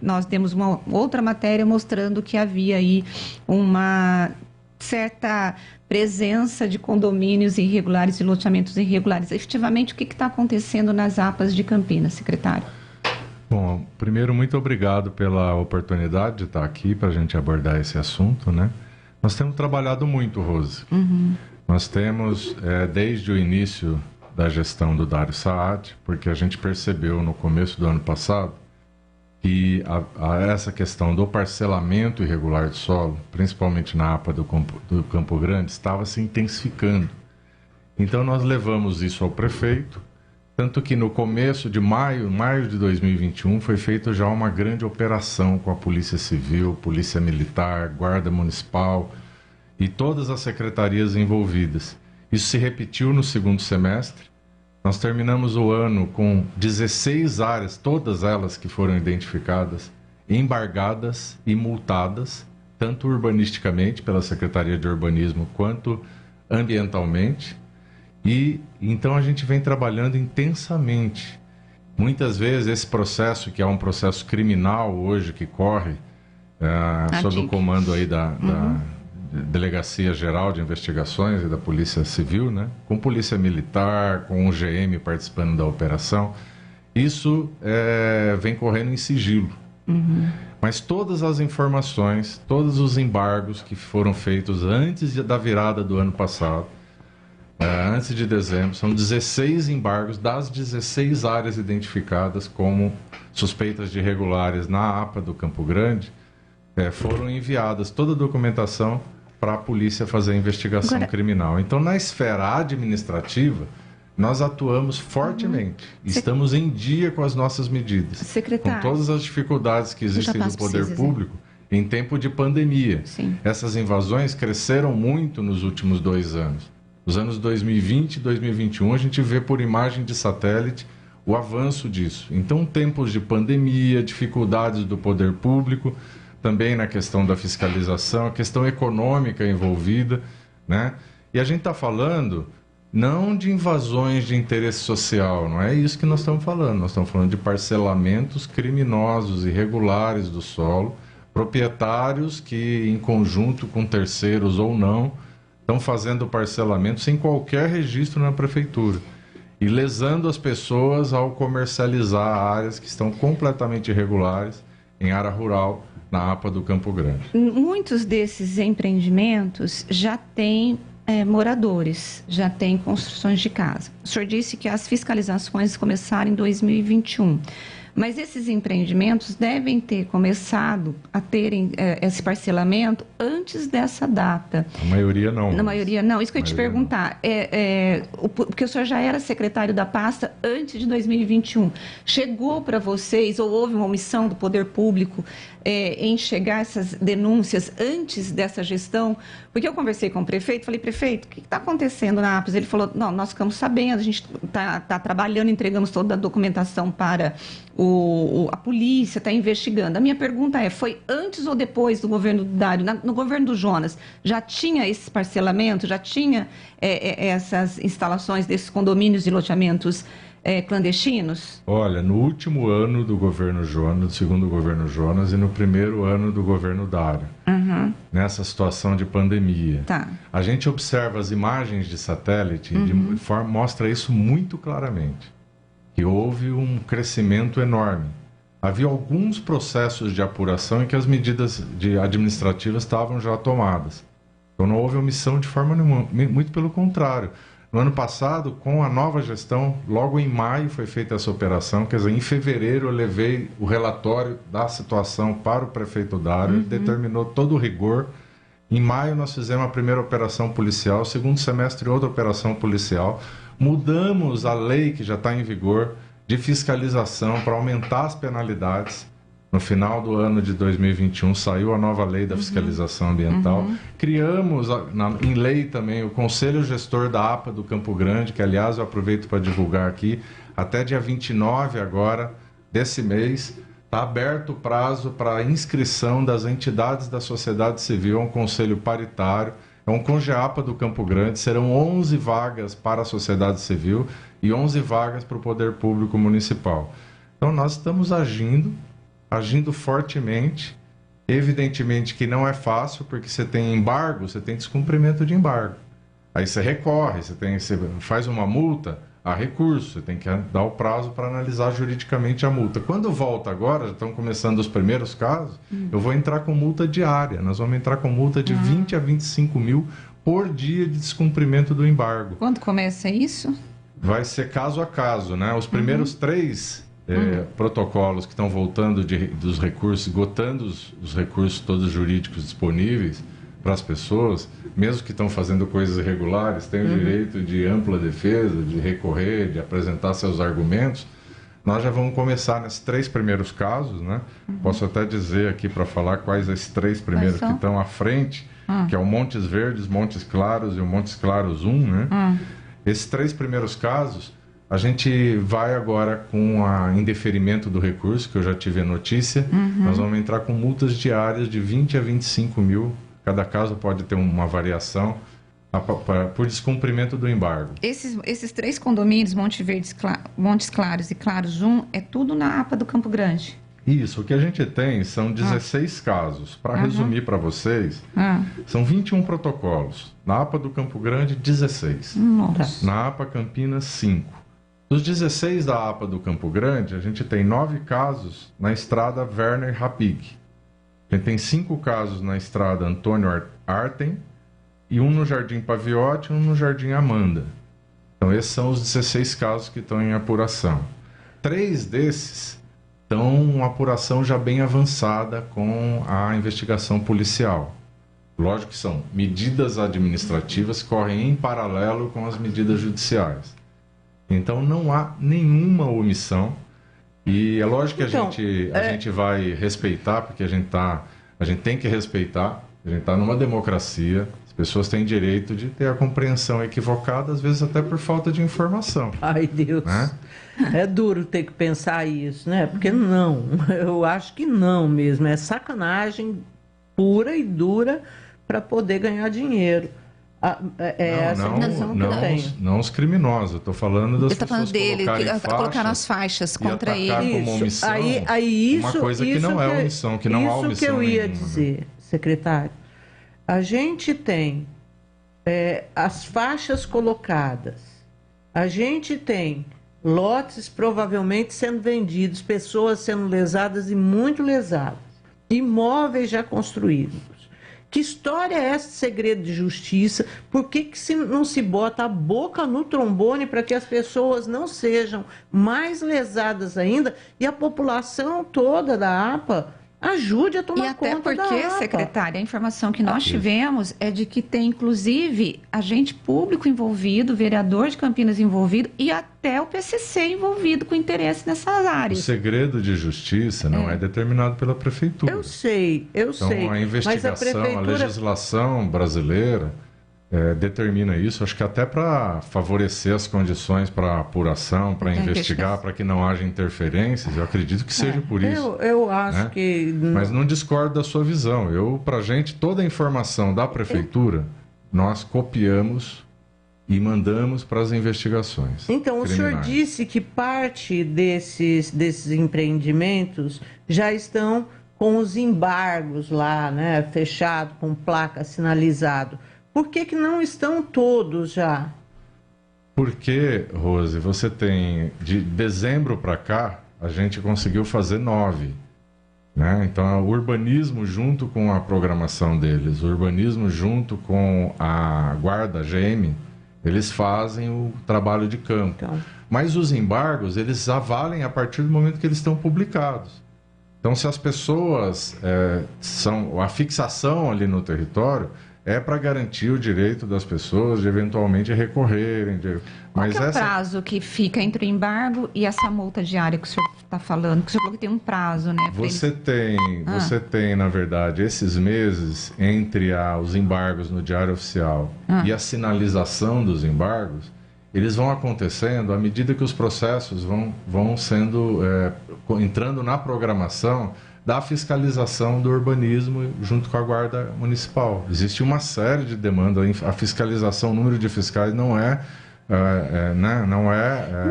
nós demos uma outra matéria mostrando que havia aí uma certa presença de condomínios irregulares e loteamentos irregulares. Efetivamente, o que está acontecendo nas APAs de Campinas, secretário? Bom, primeiro, muito obrigado pela oportunidade de estar aqui para a gente abordar esse assunto, né? Nós temos trabalhado muito, Rose. Nós temos, desde o início da gestão do Dário Saad, porque a gente percebeu no começo do ano passado que essa questão do parcelamento irregular de solo, principalmente na APA do Campo Grande, estava se intensificando. Então nós levamos isso ao prefeito, tanto que no começo de maio de 2021, foi feita já uma grande operação com a Polícia Civil, Polícia Militar, Guarda Municipal e todas as secretarias envolvidas. Isso se repetiu no segundo semestre. Nós terminamos o ano com 16 áreas, todas elas que foram identificadas, embargadas e multadas, tanto urbanisticamente pela Secretaria de Urbanismo quanto ambientalmente. E então a gente vem trabalhando intensamente. Muitas vezes esse processo, que é um processo criminal hoje, que corre sob o comando aí da Delegacia Geral de Investigações e da Polícia Civil, né? Com Polícia Militar, com o GM participando da operação, isso vem correndo em sigilo. Mas todas as informações, todos os embargos que foram feitos antes da virada do ano passado, antes de dezembro, são 16 embargos das 16 áreas identificadas como suspeitas de irregulares na APA do Campo Grande, foram enviadas toda a documentação para a polícia fazer a investigação criminal. Então, na esfera administrativa, nós atuamos fortemente. Estamos em dia com as nossas medidas. Secretário, com todas as dificuldades que existem no poder público em tempo de pandemia. Sim. Essas invasões cresceram muito nos últimos 2 anos. Nos anos 2020 e 2021, a gente vê por imagem de satélite o avanço disso. Então, tempos de pandemia, dificuldades do poder público, também na questão da fiscalização, a questão econômica envolvida, né? E a gente está falando não de invasões de interesse social, não é isso que nós estamos falando. Nós estamos falando de parcelamentos criminosos, irregulares do solo, proprietários que, em conjunto com terceiros ou não, estão fazendo parcelamento sem qualquer registro na prefeitura e lesando as pessoas ao comercializar áreas que estão completamente irregulares em área rural na APA do Campo Grande. Muitos desses empreendimentos já têm moradores, já têm construções de casa. O senhor disse que as fiscalizações começaram em 2021. Mas esses empreendimentos devem ter começado a terem esse parcelamento antes dessa data. A maioria não. Na maioria não. Isso que eu ia te perguntar. Porque o senhor já era secretário da pasta antes de 2021. Chegou para vocês, ou houve uma omissão do poder público em chegar essas denúncias antes dessa gestão? Porque eu conversei com o prefeito, falei, prefeito, o que está acontecendo na APAS? Ele falou, não, nós ficamos sabendo, a gente está trabalhando, entregamos toda a documentação para a polícia, está investigando. A minha pergunta foi antes ou depois do governo do Dário? No governo do Jonas, já tinha esse parcelamento, já tinha essas instalações desses condomínios e loteamentos clandestinos? Olha, no último ano do governo Jonas, do segundo governo Jonas, e no primeiro ano do governo Dário, nessa situação de pandemia. Tá. A gente observa as imagens de satélite e mostra isso muito claramente, que houve um crescimento enorme havia alguns processos de apuração em que as medidas administrativas estavam já tomadas. Então não houve omissão de forma nenhuma, muito pelo contrário. No ano passado, com a nova gestão, logo em maio foi feita essa operação, quer dizer, em fevereiro eu levei o relatório da situação para o prefeito Dário, ele determinou todo o rigor. Em maio nós fizemos a primeira operação policial, segundo semestre outra operação policial, mudamos a lei que já está em vigor de fiscalização para aumentar as penalidades. No final do ano de 2021 saiu a nova lei da fiscalização ambiental. Criamos em lei também o Conselho Gestor da APA do Campo Grande, que aliás eu aproveito para divulgar aqui, até dia 29 agora desse mês, está aberto o prazo para a inscrição das entidades da sociedade civil a um conselho paritário. É um CONGEAPA do Campo Grande, serão 11 vagas para a sociedade civil e 11 vagas para o poder público municipal. Então nós estamos agindo fortemente. Evidentemente que não é fácil, porque você tem embargo, você tem descumprimento de embargo. Aí você recorre, você faz uma multa, há recurso, você tem que dar o prazo para analisar juridicamente a multa. Quando volta agora, já estão começando os primeiros casos, eu vou entrar com multa diária. Nós vamos entrar com multa de 20 a 25 mil por dia de descumprimento do embargo. Quando começa isso? Vai ser caso a caso, né? Os primeiros 3 protocolos que estão voltando dos recursos, esgotando os recursos todos jurídicos disponíveis para as pessoas, mesmo que estão fazendo coisas irregulares, têm o direito de ampla defesa, de recorrer, de apresentar seus argumentos. Nós já vamos começar nesses 3 primeiros casos, né? Posso até dizer aqui para falar quais esses 3 primeiros que estão à frente, que é o Montes Verdes, Montes Claros e o Montes Claros 1, né? Esses 3 primeiros casos, a gente vai agora com o indeferimento do recurso, que eu já tive a notícia. Nós vamos entrar com multas diárias de 20 a 25 mil. Cada caso pode ter uma variação por descumprimento do embargo. Esses 3 condomínios, Montes Claros e Claros 1, é tudo na APA do Campo Grande? Isso, o que a gente tem são 16 casos. Para resumir para vocês, são 21 protocolos. Na APA do Campo Grande, 16. Nossa. Na APA Campinas, 5. Dos 16 da APA do Campo Grande, a gente tem 9 casos na estrada Werner Rapig. A gente tem 5 casos na estrada Antônio Artem, e 1 no Jardim Paviotti e 1 no Jardim Amanda. Então esses são os 16 casos que estão em apuração. 3 desses estão em uma apuração já bem avançada com a investigação policial. Lógico que são medidas administrativas que correm em paralelo com as medidas judiciais. Então não há nenhuma omissão. E é lógico que a gente vai respeitar, porque a gente tem que respeitar. A gente está numa democracia. As pessoas têm direito de ter a compreensão equivocada, às vezes até por falta de informação. Ai, Deus. Né? É duro ter que pensar isso, né? Porque não, eu acho que não mesmo. É sacanagem pura e dura para poder ganhar dinheiro. Não os criminosos, eu estou falando das pessoas colocaram as faixas contra ele. Como omissão, uma coisa que não é omissão, que não há omissão. Isso que eu ia nenhuma, dizer, secretário. A gente tem as faixas colocadas, a gente tem lotes provavelmente sendo vendidos, pessoas sendo lesadas e muito lesadas, imóveis já construídos. Que história é essa de segredo de justiça? Por que não se bota a boca no trombone para que as pessoas não sejam mais lesadas ainda e a população toda da APA ajude a tomar conta da APA? E até porque, secretária, a informação que nós tivemos é de que tem, inclusive, agente público envolvido, vereador de Campinas envolvido e até o PCC envolvido com interesse nessas áreas. O segredo de justiça não é determinado pela prefeitura. Eu sei. Então, a investigação, a legislação brasileira determina isso, acho que até para favorecer as condições para apuração, para investigar, para que não haja interferências. Eu acredito que seja por isso. Eu acho que... Mas não discordo da sua visão. Pra gente, toda a informação da prefeitura, nós copiamos e mandamos para as investigações. Então, o senhor disse que parte desses empreendimentos já estão com os embargos lá, né, fechado, com placa sinalizado. Por que não estão todos já? Porque, Rose, você tem de dezembro para cá, a gente conseguiu fazer 9. Né? Então, o urbanismo junto com a programação deles, o urbanismo junto com a guarda GM, eles fazem o trabalho de campo. Então. Mas os embargos, eles valem a partir do momento que eles estão publicados. Então, se as pessoas a fixação ali no território é para garantir o direito das pessoas de eventualmente recorrerem. Qual que é o prazo que fica entre o embargo e essa multa diária que o senhor está falando? Que o senhor falou que tem um prazo, né? Você tem, na verdade, esses meses entre os embargos no Diário Oficial e a sinalização dos embargos, eles vão acontecendo à medida que os processos vão sendo, entrando na programação da fiscalização do urbanismo junto com a Guarda Municipal. Existe uma série de demandas, a fiscalização, o número de fiscais não é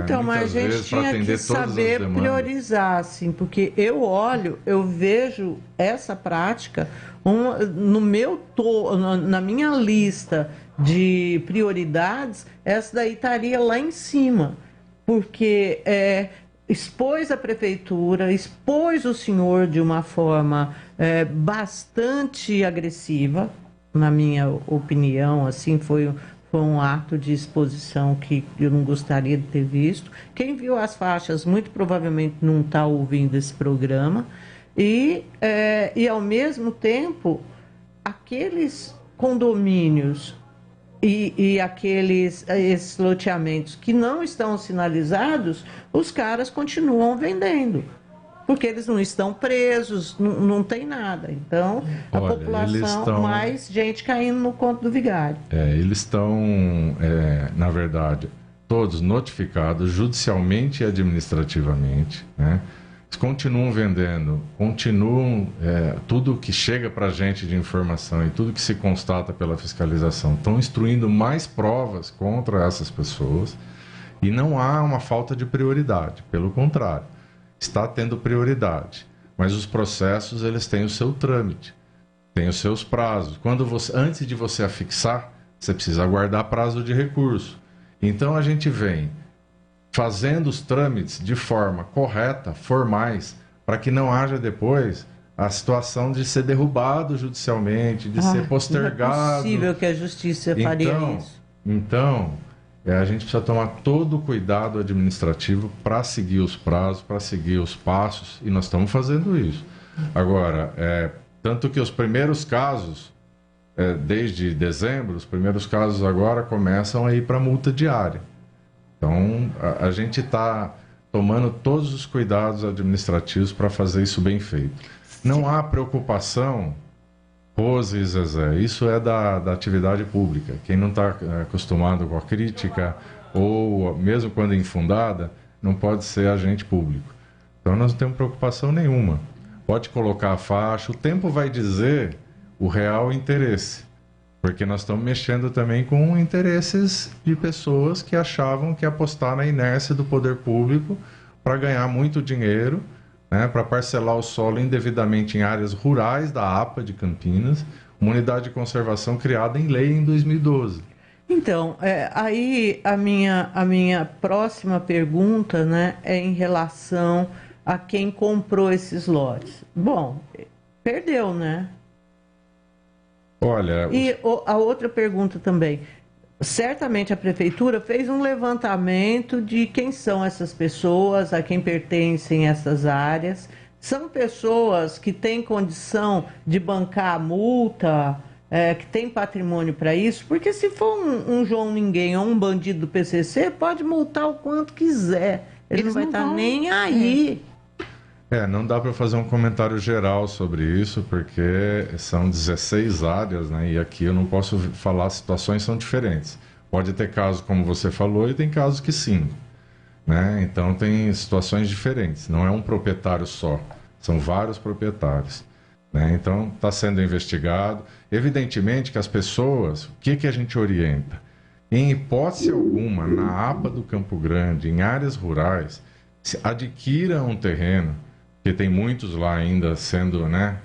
então, mas a gente tinha que saber priorizar, assim, porque eu vejo essa prática na minha lista de prioridades, essa daí estaria lá em cima, porque expôs a prefeitura, expôs o senhor de uma forma bastante agressiva, na minha opinião, assim, foi um ato de exposição que eu não gostaria de ter visto. Quem viu as faixas muito provavelmente não está ouvindo esse programa. E ao mesmo tempo, aqueles condomínios e esses loteamentos que não estão sinalizados, os caras continuam vendendo. Porque eles não estão presos, não tem nada. Então, a população, mais gente caindo no conto do vigário. Eles estão, na verdade, todos notificados judicialmente e administrativamente, né? Eles continuam vendendo, tudo que chega para a gente de informação e tudo que se constata pela fiscalização, estão instruindo mais provas contra essas pessoas e não há uma falta de prioridade, pelo contrário. Está tendo prioridade, mas os processos eles têm o seu trâmite, têm os seus prazos. Antes de você afixar, você precisa aguardar prazo de recurso. Então a gente vem fazendo os trâmites de forma correta, formais, para que não haja depois a situação de ser derrubado judicialmente, de ser postergado. Não é possível que a justiça faria isso. Então, a gente precisa tomar todo o cuidado administrativo para seguir os prazos, para seguir os passos, e nós estamos fazendo isso. Agora, tanto que os primeiros casos, desde dezembro, os primeiros casos agora começam a ir para multa diária. Então, a gente está tomando todos os cuidados administrativos para fazer isso bem feito. Não há preocupação, Rose e Zezé, isso é da atividade pública. Quem não está acostumado com a crítica, ou mesmo quando infundada, não pode ser agente público. Então nós não temos preocupação nenhuma. Pode colocar a faixa, o tempo vai dizer o real interesse. Porque nós estamos mexendo também com interesses de pessoas que achavam que apostar na inércia do poder público para ganhar muito dinheiro, né, para parcelar o solo indevidamente em áreas rurais da APA de Campinas, uma unidade de conservação criada em lei em 2012. Então, aí a minha próxima pergunta, né, é em relação a quem comprou esses lotes. Bom, perdeu, né? Olha... E a outra pergunta também. Certamente a prefeitura fez um levantamento de quem são essas pessoas, a quem pertencem essas áreas. São pessoas que têm condição de bancar a multa, que têm patrimônio para isso? Porque se for um João Ninguém ou um bandido do PCC, pode multar o quanto quiser. Eles não vão estar nem aí. Não dá para fazer um comentário geral sobre isso, porque são 16 áreas, né? E aqui eu não posso falar, as situações são diferentes. Pode ter casos, como você falou, e tem casos que sim, né? Então tem situações diferentes, não é um proprietário só, são vários proprietários, né? Então está sendo investigado. Evidentemente que as pessoas, o que a gente orienta? Em hipótese alguma, na APA do Campo Grande, em áreas rurais, adquira um terreno, porque tem muitos lá ainda sendo, né,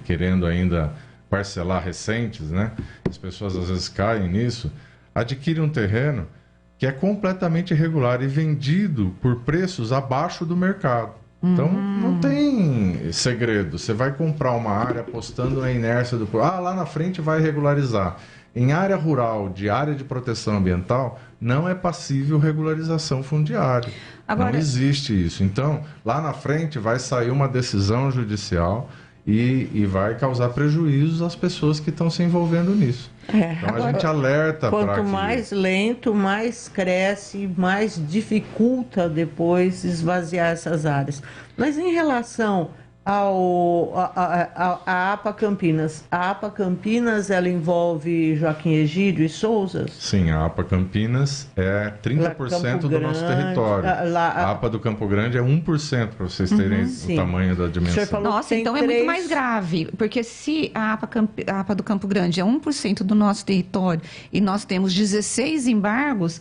querendo ainda parcelar recentes, né? As pessoas às vezes caem nisso. Adquire um terreno que é completamente irregular e vendido por preços abaixo do mercado. Então, não tem segredo. Você vai comprar uma área apostando na inércia do... lá na frente vai regularizar. Em área rural, de área de proteção ambiental, não é passível regularização fundiária. Agora... Não existe isso. Então, lá na frente vai sair uma decisão judicial e vai causar prejuízos às pessoas que estão se envolvendo nisso. Então, agora, a gente alerta para quanto mais lento, mais cresce, mais dificulta depois esvaziar essas áreas. Mas em relação a APA Campinas. A APA Campinas, ela envolve Joaquim Egídio e Souza? Sim, a APA Campinas é 30% do nosso território. A APA do Campo Grande é 1%, para vocês terem o tamanho da dimensão. Nossa, então é muito mais grave, porque se a APA do Campo Grande é 1% do nosso território e nós temos 16 embargos,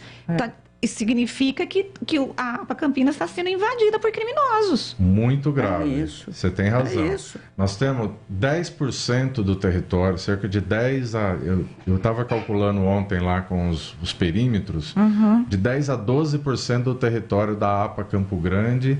significa que a APA Campinas está sendo invadida por criminosos. Muito grave. É isso. Você tem razão. É isso. Nós temos 10% do território, cerca de 10 a... Eu estava calculando ontem lá com os perímetros, de 10 a 12% do território da APA Campo Grande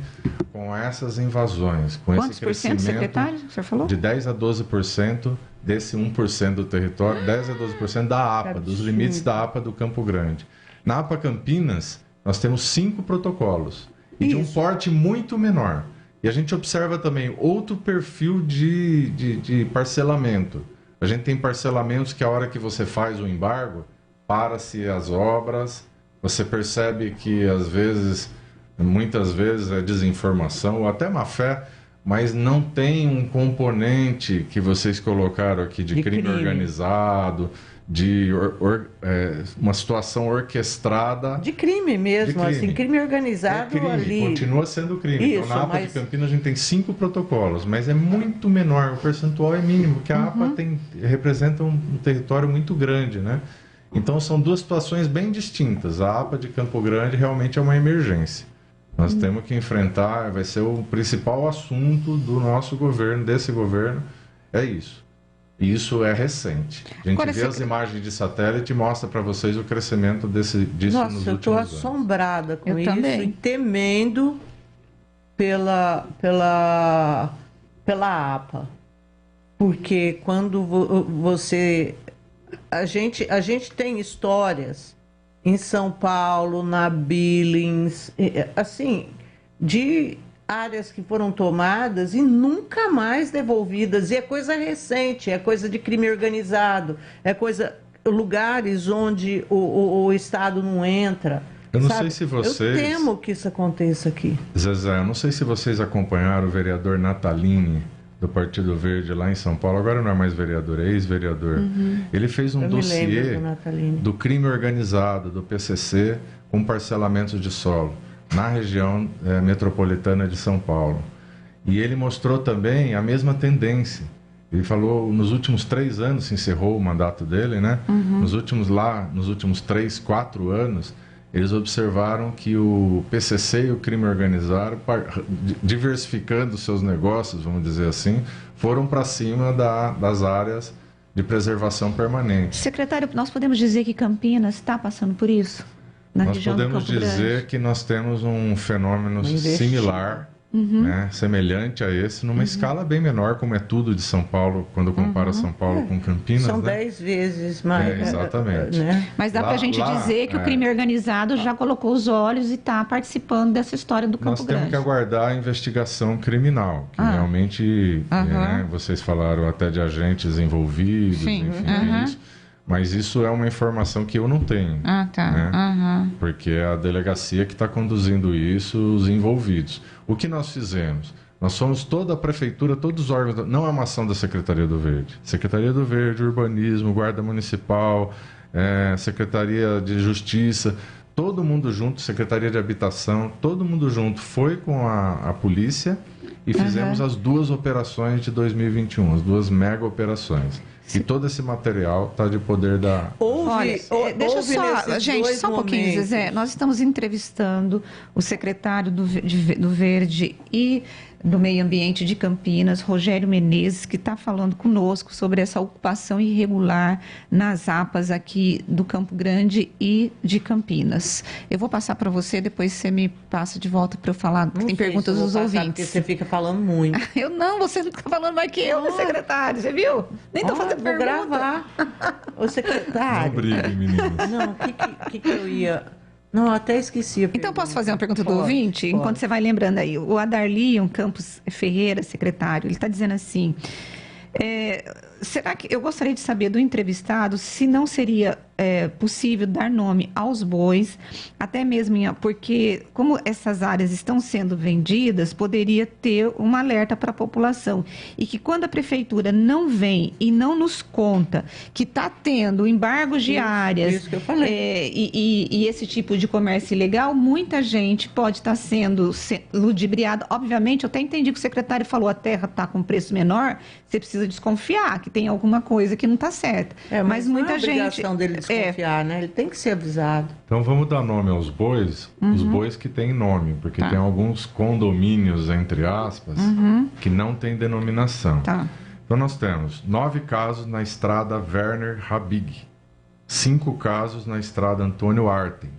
com essas invasões. Com quantos esse crescimento, por cento, secretário, o senhor falou? De 10 a 12% desse 1% do território, 10 a 12% da APA, dos limites da APA do Campo Grande. Na APA Campinas, nós temos 5 protocolos e de um porte muito menor. E a gente observa também outro perfil de parcelamento. A gente tem parcelamentos que a hora que você faz o embargo, para-se as obras, você percebe que às vezes, muitas vezes é desinformação ou até má fé, mas não tem um componente que vocês colocaram aqui de crime organizado, de uma situação orquestrada. De crime mesmo, assim, crime organizado ali. Continua sendo crime. Isso, então, na APA de Campinas a gente tem 5 protocolos, mas é muito menor, o percentual é mínimo, porque a APA representa um território muito grande, né? Então são duas situações bem distintas. A APA de Campo Grande realmente é uma emergência. Nós temos que enfrentar, vai ser o principal assunto do nosso governo, desse governo, é isso. E isso é recente. A gente vê as imagens de satélite e mostra para vocês o crescimento disso nos últimos anos. Nossa, eu estou assombrada com isso também. E temendo pela APA. Porque quando você... A gente tem histórias em São Paulo, na Billings, assim, de áreas que foram tomadas e nunca mais devolvidas. E é coisa recente, é coisa de crime organizado, lugares onde o Estado não entra. Eu não sei se vocês... Eu temo que isso aconteça aqui. Zezé, eu não sei se vocês acompanharam o vereador Natalini, do Partido Verde, lá em São Paulo. Agora não é mais vereador, é ex-vereador. Ele fez um dossiê do crime organizado, do PCC, com parcelamentos de solo, na região metropolitana de São Paulo. E ele mostrou também a mesma tendência. Ele falou, nos últimos 3 anos, se encerrou o mandato dele, né? Nos últimos 3, 4 anos, eles observaram que o PCC e o crime organizado, diversificando seus negócios, vamos dizer assim, foram para cima das áreas de preservação permanente. Secretário, nós podemos dizer que Campinas está passando por isso? Nós podemos dizer que nós temos um fenômeno similar, né, semelhante a esse, numa escala bem menor, como é tudo de São Paulo, quando compara São Paulo com Campinas. São 10 vezes mais. Exatamente. Mas dá para a gente dizer que o crime organizado já colocou os olhos e está participando dessa história do Campo Grande. Nós temos que aguardar a investigação criminal, que realmente, vocês falaram até de agentes envolvidos, enfim, isso. Mas isso é uma informação que eu não tenho, né? Porque é a delegacia que está conduzindo isso, os envolvidos. O que nós fizemos? Nós somos toda a prefeitura, todos os órgãos, não é uma ação da Secretaria do Verde. Secretaria do Verde, Urbanismo, Guarda Municipal, Secretaria de Justiça, todo mundo junto, Secretaria de Habitação, todo mundo junto foi com a polícia e fizemos as 2 operações de 2021, as 2 mega operações. E todo esse material está de poder da... Deixa só, gente, só um pouquinho, Zezé. Nós estamos entrevistando o secretário do Verde e do Meio Ambiente de Campinas, Rogério Menezes, que está falando conosco sobre essa ocupação irregular nas APAs aqui do Campo Grande e de Campinas. Eu vou passar para você, depois você me passa de volta para eu falar, porque tem perguntas dos ouvintes. Porque você fica falando muito. Eu não, você não está falando mais que eu, né, secretário? Você viu? Nem estou fazendo pergunta. Vou gravar. Ô, secretário. Não brigue, meninas. Não, o que eu ia... Não, até esqueci. Então, posso fazer uma pergunta do ouvinte? Pode. Enquanto você vai lembrando aí. O Adarlion Campos Ferreira, secretário, ele está dizendo assim... será que eu gostaria de saber do entrevistado se não seria possível dar nome aos bois, até mesmo porque como essas áreas estão sendo vendidas, poderia ter um alerta para a população e que quando a prefeitura não vem e não nos conta que está tendo embargos de áreas isso que eu falei. E esse tipo de comércio ilegal, muita gente pode estar sendo ludibriada. Obviamente, eu até entendi que o secretário falou, a terra está com preço menor, você precisa desconfiar que tem alguma coisa que não está certa. Mas muita gente... É obrigação dele desconfiar, né? Ele tem que ser avisado. Então vamos dar nome aos bois, os bois que têm nome, porque tem alguns condomínios, entre aspas, que não têm denominação. Então nós temos 9 casos na estrada Werner Habig, 5 casos na estrada Antônio Arten.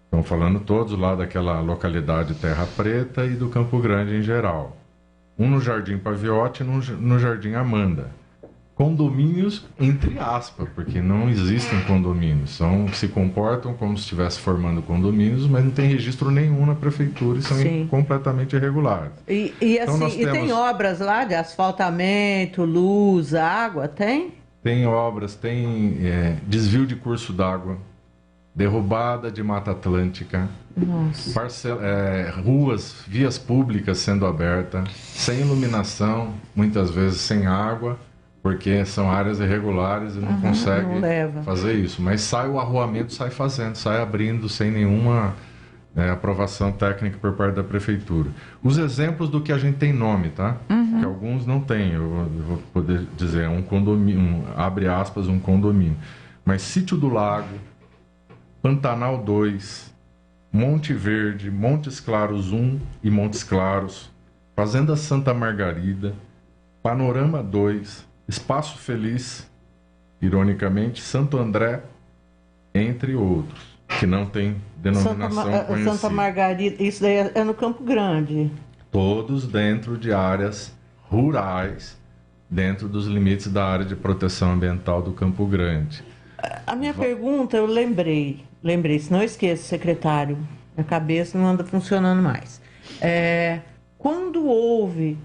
Estão falando todos lá daquela localidade Terra Preta e do Campo Grande em geral. Um no Jardim Paviotti e no Jardim Amanda. Condomínios, entre aspas, porque não existem condomínios. Se comportam como se estivesse formando condomínios, mas não tem registro nenhum na prefeitura e são completamente irregulares. Então, tem obras lá de asfaltamento, luz, água, tem? Tem obras, tem desvio de curso d'água, derrubada de Mata Atlântica, ruas, vias públicas sendo abertas, sem iluminação, muitas vezes sem água, porque são áreas irregulares e não consegue fazer isso. Mas sai o arruamento, sai abrindo sem nenhuma aprovação técnica por parte da prefeitura. Os exemplos do que a gente tem nome, tá? Que alguns não têm, eu vou poder dizer, um condomínio, abre aspas, um condomínio. Mas Sítio do Lago, Pantanal 2, Monte Verde, Montes Claros 1 e Montes Claros, Fazenda Santa Margarida, Panorama 2, Espaço Feliz, ironicamente, Santo André, entre outros, que não tem denominação conhecida. Santa Margarida, isso daí é no Campo Grande. Todos dentro de áreas rurais, dentro dos limites da área de proteção ambiental do Campo Grande. A minha pergunta, eu lembrei, se não esqueça, secretário, minha cabeça não anda funcionando mais. Quando houve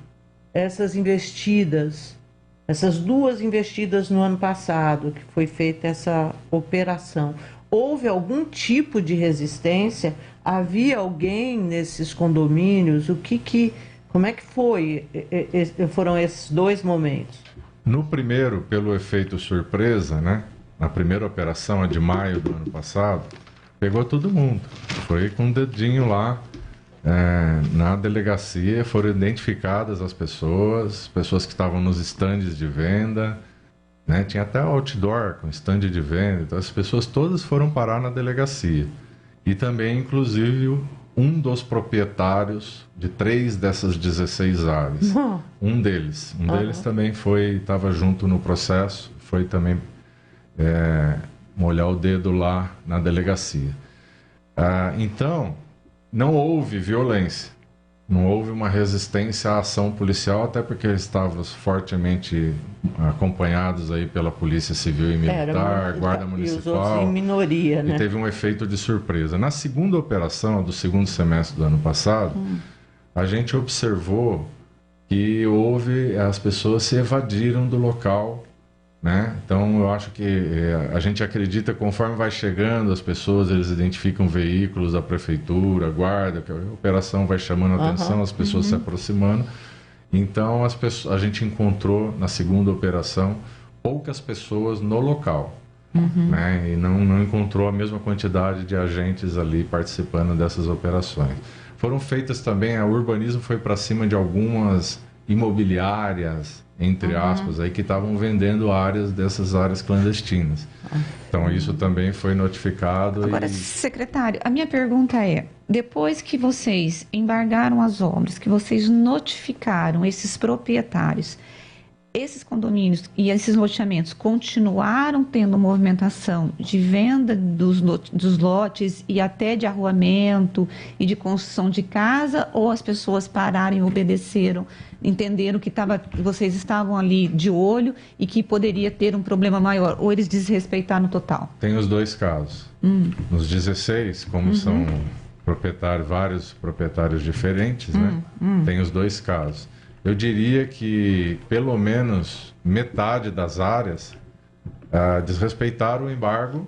essas investidas, essas 2 investidas no ano passado, que foi feita essa operação, houve algum tipo de resistência? Havia alguém nesses condomínios? Como é que foram esses 2 momentos? No primeiro, pelo efeito surpresa, né? Na primeira operação, a de maio do ano passado, pegou todo mundo. Foi com o dedinho lá na delegacia, foram identificadas as pessoas que estavam nos estandes de venda, né? Tinha até outdoor com stand de venda, então as pessoas todas foram parar na delegacia. E também, inclusive, um dos proprietários de 3 dessas 16 áreas. Um deles também estava junto no processo, foi também molhar o dedo lá na delegacia. Então, não houve violência, não houve uma resistência à ação policial, até porque eles estavam fortemente acompanhados aí pela Polícia Civil e Militar, Guarda Municipal. E os outros em minoria, né? E teve um efeito de surpresa. Na segunda operação, do segundo semestre do ano passado, a gente observou que as pessoas se evadiram do local, né? Então eu acho que a gente acredita que conforme vai chegando as pessoas, eles identificam veículos da prefeitura, a guarda, que a operação vai chamando a atenção, as pessoas se aproximando. Então a gente encontrou na segunda operação poucas pessoas no local, né? E não encontrou a mesma quantidade de agentes ali participando dessas operações. Foram feitas também, o urbanismo foi para cima de algumas imobiliárias, entre aspas, aí, que estavam vendendo áreas dessas áreas clandestinas. Então, isso também foi notificado. Agora, secretário, a minha pergunta é, depois que vocês embargaram as obras, que vocês notificaram esses proprietários, esses condomínios e esses loteamentos continuaram tendo movimentação de venda dos lotes e até de arruamento e de construção de casa, ou as pessoas pararam e obedeceram, entenderam que vocês estavam ali de olho e que poderia ter um problema maior, ou eles desrespeitaram no total? Tem os dois casos. Nos 16, como são vários proprietários diferentes, né? Tem os dois casos. Eu diria que pelo menos metade das áreas desrespeitaram o embargo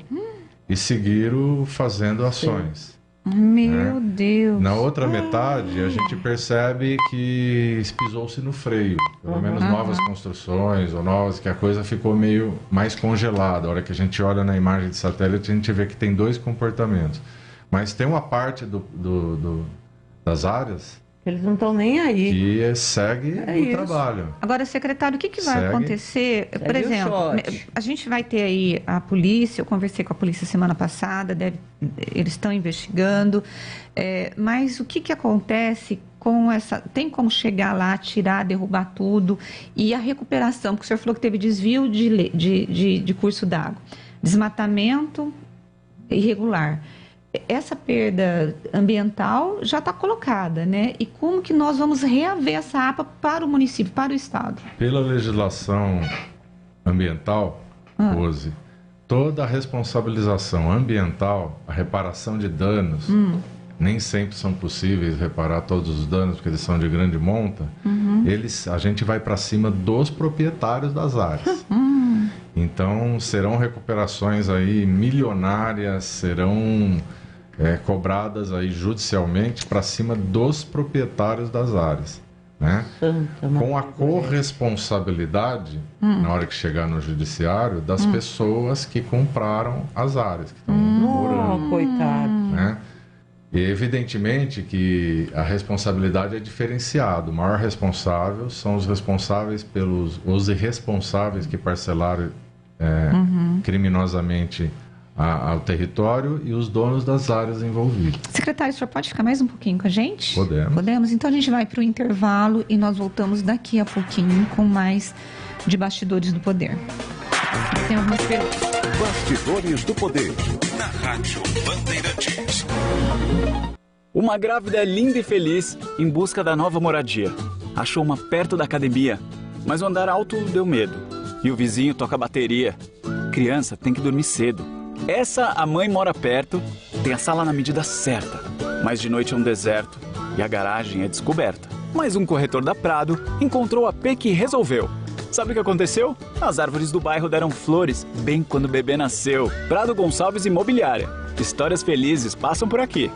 e seguiram fazendo ações. Meu Deus! Na outra metade, a gente percebe que pisou-se no freio. Pelo menos novas construções ou novas, que a coisa ficou meio mais congelada. A hora que a gente olha na imagem de satélite, a gente vê que tem dois comportamentos. Mas tem uma parte das áreas... Eles não estão nem aí. Que segue o trabalho. Agora, secretário, o que vai acontecer? Por exemplo, a gente vai ter aí a polícia, eu conversei com a polícia semana passada, eles estão investigando, mas o que acontece com essa... Tem como chegar lá, tirar, derrubar tudo, e a recuperação, porque o senhor falou que teve desvio de curso d'água, desmatamento irregular. Essa perda ambiental já está colocada, né? E como que nós vamos reaver essa APA para o município, para o estado? Pela legislação ambiental, Rose, toda a responsabilização ambiental, a reparação de danos, nem sempre são possíveis reparar todos os danos, porque eles são de grande monta, a gente vai para cima dos proprietários das áreas. Então, serão recuperações aí milionárias, serão cobradas aí judicialmente para cima dos proprietários das áreas, né? Com a corresponsabilidade, na hora que chegar no judiciário, das pessoas que compraram as áreas, que estão morando. Coitado. Né? E evidentemente que a responsabilidade é diferenciada. O maior responsável são os responsáveis os irresponsáveis que parcelaram criminosamente ao território e os donos das áreas envolvidas. Secretário, o senhor pode ficar mais um pouquinho com a gente? Podemos. Podemos? Então a gente vai para o intervalo e nós voltamos daqui a pouquinho com mais de Bastidores do Poder. Tem algumas perguntas. Bastidores do Poder. Na Rádio Bandeirantes. Uma grávida é linda e feliz em busca da nova moradia. Achou uma perto da academia, mas o andar alto deu medo. E o vizinho toca bateria. Criança tem que dormir cedo. Essa, a mãe mora perto, tem a sala na medida certa. Mas de noite é um deserto e a garagem é descoberta. Mas um corretor da Prado encontrou a P que resolveu. Sabe o que aconteceu? As árvores do bairro deram flores bem quando o bebê nasceu. Prado Gonçalves Imobiliária. Histórias felizes passam por aqui.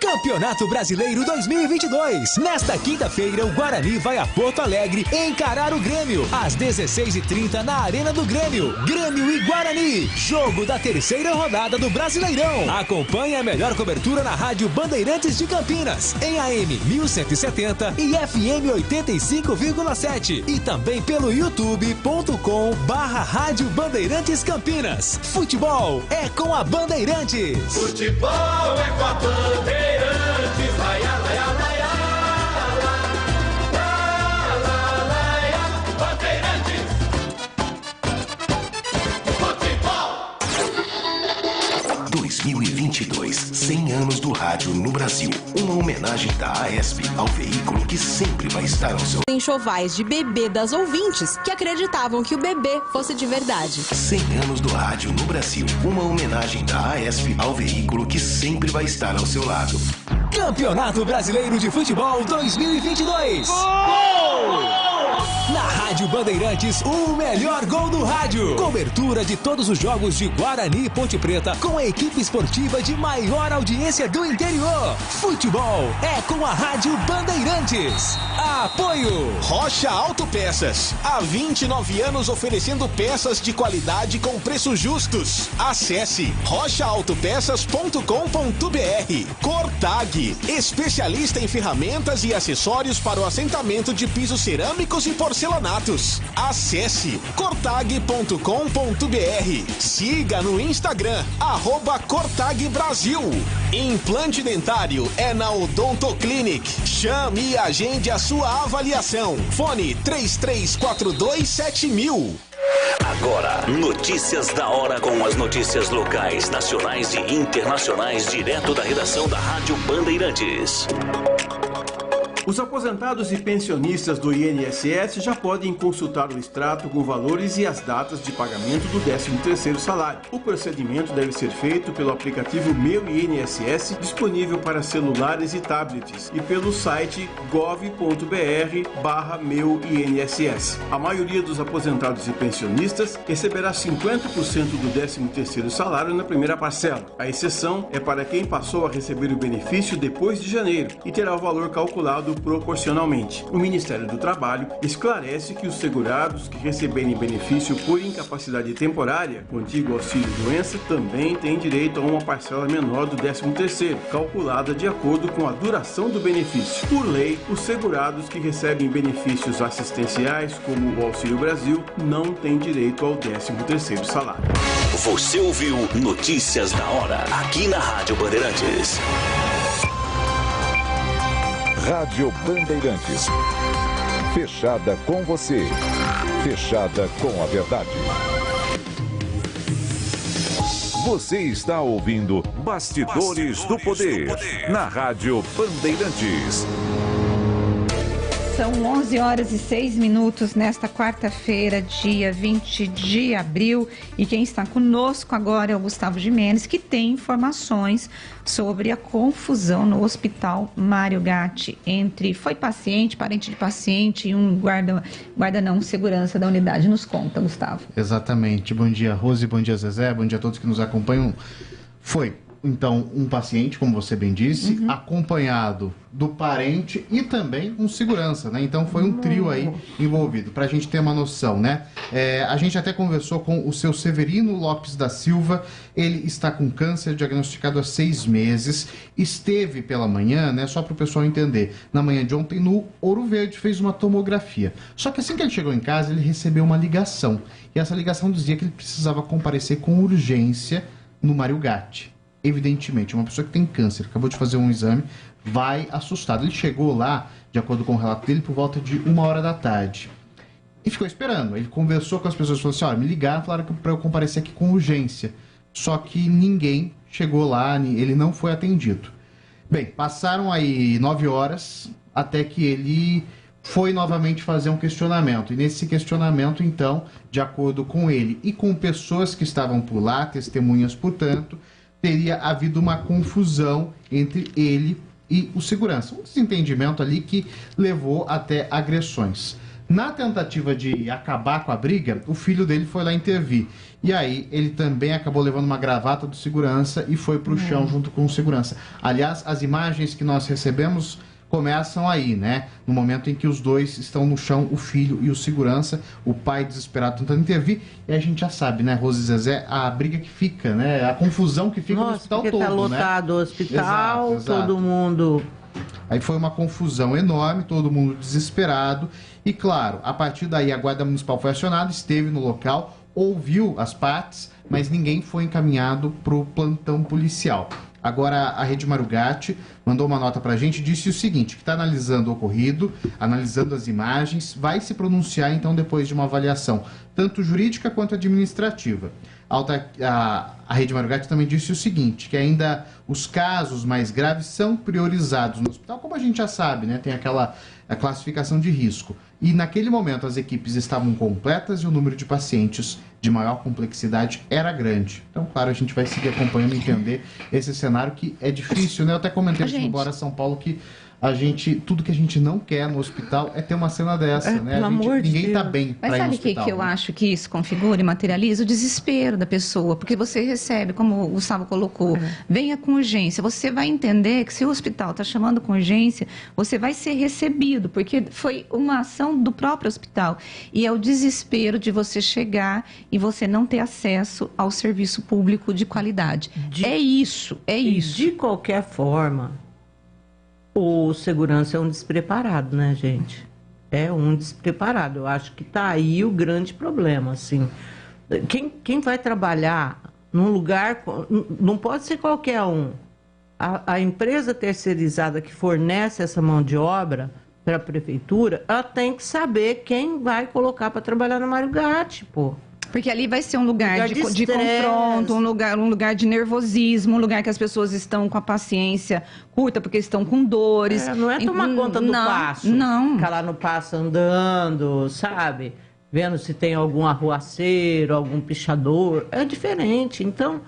Campeonato Brasileiro 2022. Nesta quinta-feira, o Guarani vai a Porto Alegre encarar o Grêmio. Às 16h30 na Arena do Grêmio. Grêmio e Guarani. Jogo da terceira rodada do Brasileirão. Acompanhe a melhor cobertura na Rádio Bandeirantes de Campinas. Em AM 1170 e FM 85,7. E também pelo youtube.com/Rádio Bandeirantes Campinas. Futebol é com a Bandeirantes. Futebol é com a Bandeirantes. Laia, laia, laia, laia, laia, Bandeirantes. Futebol. 2022, 100 anos do rádio no Brasil. Uma homenagem da AESP ao veículo que sempre vai estar ao seu... Enxovais de bebê das ouvintes que acreditavam que o bebê fosse de verdade. 100 anos do rádio no Brasil. Uma homenagem da AESP ao veículo que sempre vai estar ao seu lado. Campeonato Brasileiro de Futebol 2022. Gol! Na Rádio Bandeirantes, o melhor gol do rádio. Cobertura de todos os jogos de Guarani e Ponte Preta com a equipe esportiva de maior audiência do interior. Futebol é com a Rádio Bandeirantes. Apoio Rocha Autopeças. Há 29 anos oferecendo peças de qualidade com preços justos. Acesse rochaautopeças.com.br. Cortag, especialista em ferramentas e acessórios para o assentamento de pisos cerâmicos e porcelanatos. Acesse cortag.com.br. Siga no Instagram, @CortagBrasil. Implante dentário é na Odontoclinic. Chame e agende a sua avaliação. Fone 33427000. Agora, notícias da hora com as notícias locais, nacionais e internacionais, direto da redação da Rádio Bandeirantes. Os aposentados e pensionistas do INSS já podem consultar o extrato com valores e as datas de pagamento do 13º salário. O procedimento deve ser feito pelo aplicativo Meu INSS, disponível para celulares e tablets, e pelo site gov.br/meuinss. A maioria dos aposentados e pensionistas receberá 50% do 13º salário na primeira parcela. A exceção é para quem passou a receber o benefício depois de janeiro e terá o valor calculado proporcionalmente. O Ministério do Trabalho esclarece que os segurados que receberem benefício por incapacidade temporária, contíguo auxílio-doença, também têm direito a uma parcela menor do 13º, calculada de acordo com a duração do benefício. Por lei, os segurados que recebem benefícios assistenciais, como o Auxílio Brasil, não têm direito ao 13º salário. Você ouviu Notícias da Hora, aqui na Rádio Bandeirantes. Rádio Bandeirantes. Fechada com você. Fechada com a verdade. Você está ouvindo Bastidores do Poder, na Rádio Bandeirantes. São 11h06 nesta quarta-feira, dia 20 de abril. E quem está conosco agora é o Gustavo Gimenez, que tem informações sobre a confusão no Hospital Mário Gatti foi paciente, parente de paciente e um segurança da unidade. Nos conta, Gustavo. Exatamente. Bom dia, Rose, bom dia, Zezé, bom dia a todos que nos acompanham. Foi, então, um paciente, como você bem disse, acompanhado do parente e também um segurança, né? Então foi um trio aí envolvido, para a gente ter uma noção, né? A gente até conversou com o seu Severino Lopes da Silva, ele está com câncer diagnosticado há 6 meses, esteve pela manhã, né? Só para o pessoal entender, na manhã de ontem no Ouro Verde fez uma tomografia, só que assim que ele chegou em casa ele recebeu uma ligação, e essa ligação dizia que ele precisava comparecer com urgência no Mário Gatti. Evidentemente, uma pessoa que tem câncer, acabou de fazer um exame, vai assustado. Ele chegou lá, de acordo com o relato dele, por volta de 1h da tarde. E ficou esperando. Ele conversou com as pessoas e falou assim, me ligaram, falaram para eu comparecer aqui com urgência. Só que ninguém chegou lá, ele não foi atendido. Bem, passaram aí 9 horas, até que ele foi novamente fazer um questionamento. E nesse questionamento, então, de acordo com ele e com pessoas que estavam por lá, testemunhas, portanto, teria havido uma confusão entre ele e o segurança. Um desentendimento ali que levou até agressões. Na tentativa de acabar com a briga, o filho dele foi lá intervir. E aí ele também acabou levando uma gravata do segurança e foi para o chão junto com o segurança. Aliás, as imagens que nós recebemos começam aí, né? No momento em que os dois estão no chão, o filho e o segurança, o pai desesperado tentando intervir, e a gente já sabe, né, Rose e Zezé, a briga que fica, né? A confusão que fica no hospital todo, tá lotado, né? O hospital, exato. Todo mundo... Aí foi uma confusão enorme, todo mundo desesperado, e claro, a partir daí a Guarda Municipal foi acionada, esteve no local, ouviu as partes, mas ninguém foi encaminhado para o plantão policial. Agora, a Rede Mário Gatti mandou uma nota para a gente e disse o seguinte, que está analisando o ocorrido, analisando as imagens, vai se pronunciar, então, depois de uma avaliação, tanto jurídica quanto administrativa. A a Rede Mário Gatti também disse o seguinte, que ainda os casos mais graves são priorizados no hospital, como a gente já sabe, né? Tem a classificação de risco. E naquele momento as equipes estavam completas e o número de pacientes de maior complexidade era grande. Então, claro, a gente vai seguir acompanhando e entender esse cenário que é difícil, né? Eu até comentei isso no Bora São Paulo que tudo que a gente não quer no hospital é ter uma cena dessa, né? Ninguém está bem para ir no hospital. Mas sabe o que eu acho que isso configura e materializa? O desespero da pessoa, porque você recebe, como o Gustavo colocou, venha com urgência. Você vai entender que se o hospital está chamando com urgência, você vai ser recebido, porque foi uma ação do próprio hospital. E é o desespero de você chegar e você não ter acesso ao serviço público de qualidade. É isso. De qualquer forma, o segurança é um despreparado, né, gente? É um despreparado. Eu acho que está aí o grande problema, assim. Quem vai trabalhar num lugar... Não pode ser qualquer um. A empresa terceirizada que fornece essa mão de obra para a prefeitura, ela tem que saber quem vai colocar para trabalhar no Mário Gatti, pô. Porque ali vai ser um lugar de confronto, um lugar de nervosismo, um lugar que as pessoas estão com a paciência curta, porque estão com dores. Não é tomar conta do passo. Não. Ficar lá no passo andando, sabe? Vendo se tem algum arruaceiro, algum pichador. É diferente. Então,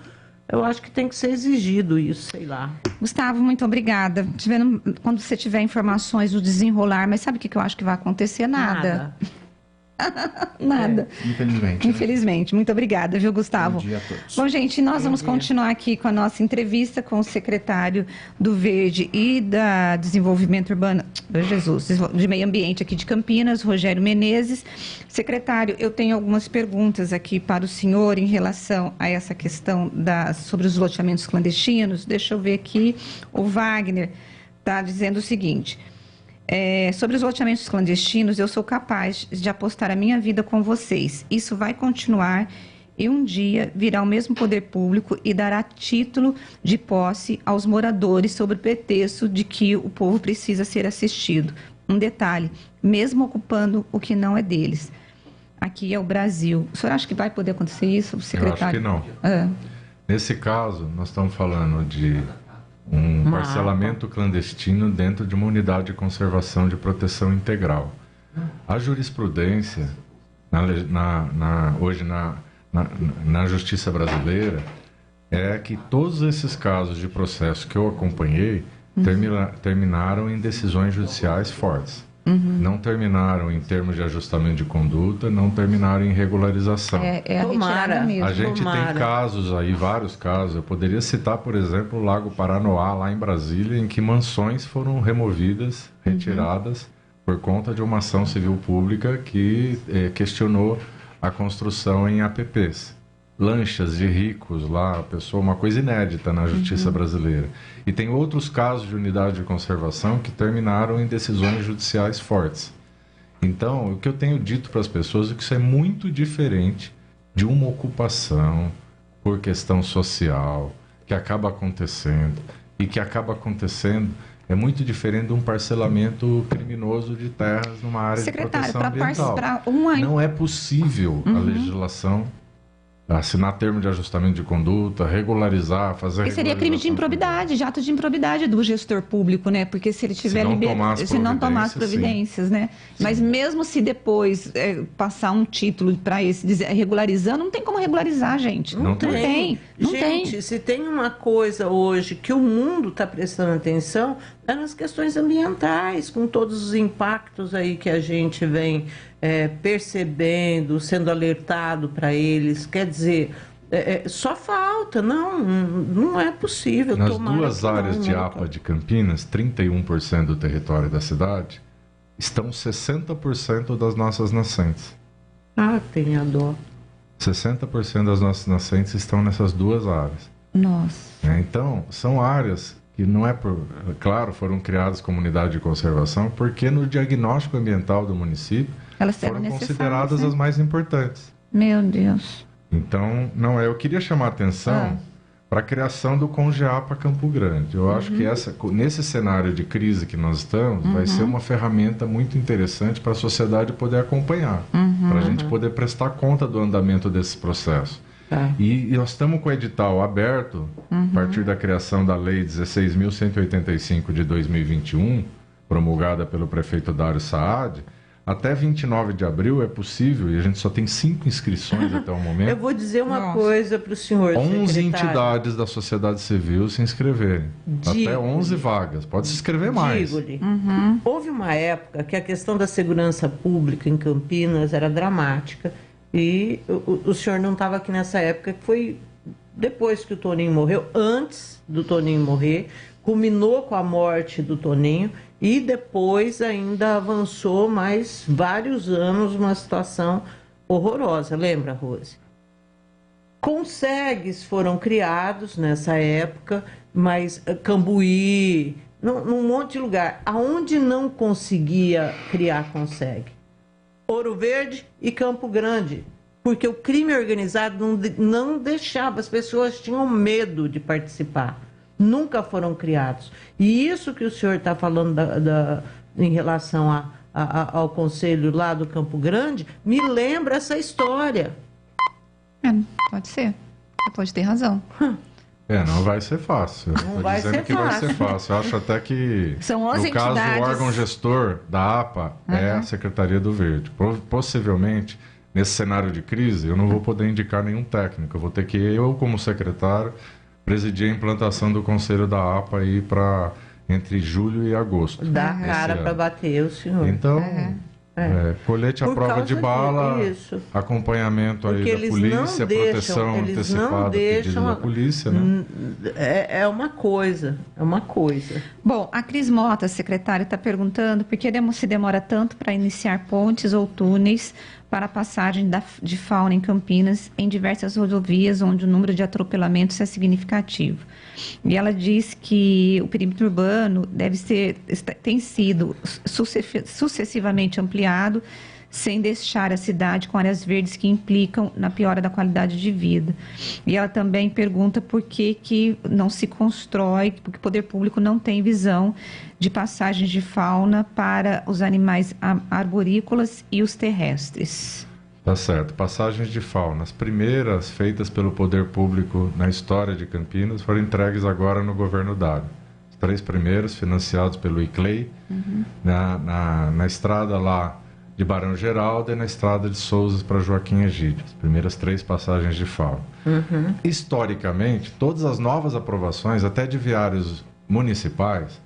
eu acho que tem que ser exigido isso, sei lá. Gustavo, muito obrigada. Quando você tiver informações do desenrolar, mas sabe o que eu acho que vai acontecer? Nada. Nada. Infelizmente. Muito obrigada, viu, Gustavo? Bom dia a todos. Bom, gente, nós vamos continuar aqui com a nossa entrevista com o secretário do Verde e da Desenvolvimento Urbano, de Meio Ambiente aqui de Campinas, Rogério Menezes. Secretário, eu tenho algumas perguntas aqui para o senhor em relação a essa questão sobre os loteamentos clandestinos. Deixa eu ver aqui. O Wagner está dizendo o seguinte... sobre os loteamentos clandestinos, eu sou capaz de apostar a minha vida com vocês. Isso vai continuar e um dia virá o mesmo poder público e dará título de posse aos moradores sob o pretexto de que o povo precisa ser assistido. Um detalhe, mesmo ocupando o que não é deles. Aqui é o Brasil. O senhor acha que vai poder acontecer isso, secretário? Eu acho que não. Nesse caso, nós estamos falando de um parcelamento clandestino dentro de uma unidade de conservação de proteção integral. A jurisprudência, hoje na justiça brasileira, é que todos esses casos de processo que eu acompanhei terminaram em decisões judiciais fortes. Não terminaram em termos de ajustamento de conduta, não terminaram em regularização. A gente tem casos aí, vários casos. Eu poderia citar, por exemplo, o Lago Paranoá, lá em Brasília, em que mansões foram removidas, retiradas, por conta de uma ação civil pública que questionou a construção em APPs. Lanchas de ricos lá, uma coisa inédita na justiça brasileira. E tem outros casos de unidade de conservação que terminaram em decisões judiciais fortes. Então, o que eu tenho dito para as pessoas é que isso é muito diferente de uma ocupação por questão social, que acaba acontecendo, e que acaba acontecendo é muito diferente de um parcelamento criminoso de terras numa área de proteção ambiental. Não é possível a legislação assinar termo de ajustamento de conduta, regularizar, fazer... E seria crime de improbidade, de ato de improbidade do gestor público, né? Porque se ele tiver se não tomar as providências, né? Sim. Mas mesmo se depois passar um título para esse regularizando, não tem como regularizar, gente. Não tem. Gente, se tem uma coisa hoje que o mundo está prestando atenção, é nas questões ambientais, com todos os impactos aí que a gente vem percebendo, sendo alertado para eles. Quer dizer, só falta, não é possível. Nas duas áreas de APA de Campinas, 31% do território da cidade, estão 60% das nossas nascentes. Tem a dó. 60% das nossas nascentes estão nessas duas áreas. Nossa. Então, são áreas que não é por... Claro, foram criadas como unidade de conservação, porque no diagnóstico ambiental do município elas foram consideradas as mais importantes. Meu Deus. Então, eu queria chamar a atenção para a criação do Congeapa Campo Grande. Eu acho que nesse cenário de crise que nós estamos, vai ser uma ferramenta muito interessante para a sociedade poder acompanhar, para a gente poder prestar conta do andamento desse processo. Tá. E nós estamos com o edital aberto, a partir da criação da Lei 16.185 de 2021, promulgada pelo prefeito Dário Saad. Até 29 de abril é possível, e a gente só tem 5 inscrições até o momento. Eu vou dizer uma coisa para o senhor, 11 secretário. entidades da sociedade civil se inscreverem. Até 11 vagas. Pode se inscrever mais. Digo-lhe, houve uma época que a questão da segurança pública em Campinas era dramática, e o senhor não estava aqui nessa época, que foi depois que o Toninho morreu, antes do Toninho morrer, culminou com a morte do Toninho, e depois ainda avançou mais vários anos uma situação horrorosa. Lembra, Rose? Consegues foram criados nessa época, mas Cambuí, num monte de lugar. Aonde não conseguia criar, consegue. Ouro Verde e Campo Grande. Porque o crime organizado não deixava, as pessoas tinham medo de participar. Nunca foram criados. E isso que o senhor está falando em relação ao conselho lá do Campo Grande, me lembra essa história. Pode ser. Você pode ter razão. Não vai ser fácil. Não vai ser que vai ser fácil. Eu acho até que, São 11 no caso, entidades. o órgão gestor da APA é a Secretaria do Verde. Possivelmente, nesse cenário de crise, eu não vou poder indicar nenhum técnico. Eu vou ter que, eu como secretário, presidir a implantação do Conselho da APA aí entre julho e agosto. Dá cara para bater o senhor. Então, colete à prova de bala, acompanhamento aí da polícia, proteção antecipada, pedido da polícia, né? É uma coisa. Bom, a Cris Mota, secretária, está perguntando por que se demora tanto para iniciar pontes ou túneis para a passagem de fauna em Campinas em diversas rodovias onde o número de atropelamentos é significativo. E ela diz que o perímetro urbano tem sido sucessivamente ampliado sem deixar a cidade com áreas verdes que implicam na piora da qualidade de vida. E ela também pergunta por que não se constrói, porque o poder público não tem visão de passagens de fauna para os animais arborícolas e os terrestres. Tá certo. Passagens de fauna. As primeiras feitas pelo poder público na história de Campinas foram entregues agora no governo Dário. Os 3 primeiros, financiados pelo ICLEI, na estrada lá de Barão Geraldo e na estrada de Souzas para Joaquim Egídio. As primeiras 3 passagens de fauna. Historicamente, todas as novas aprovações, até de viários municipais,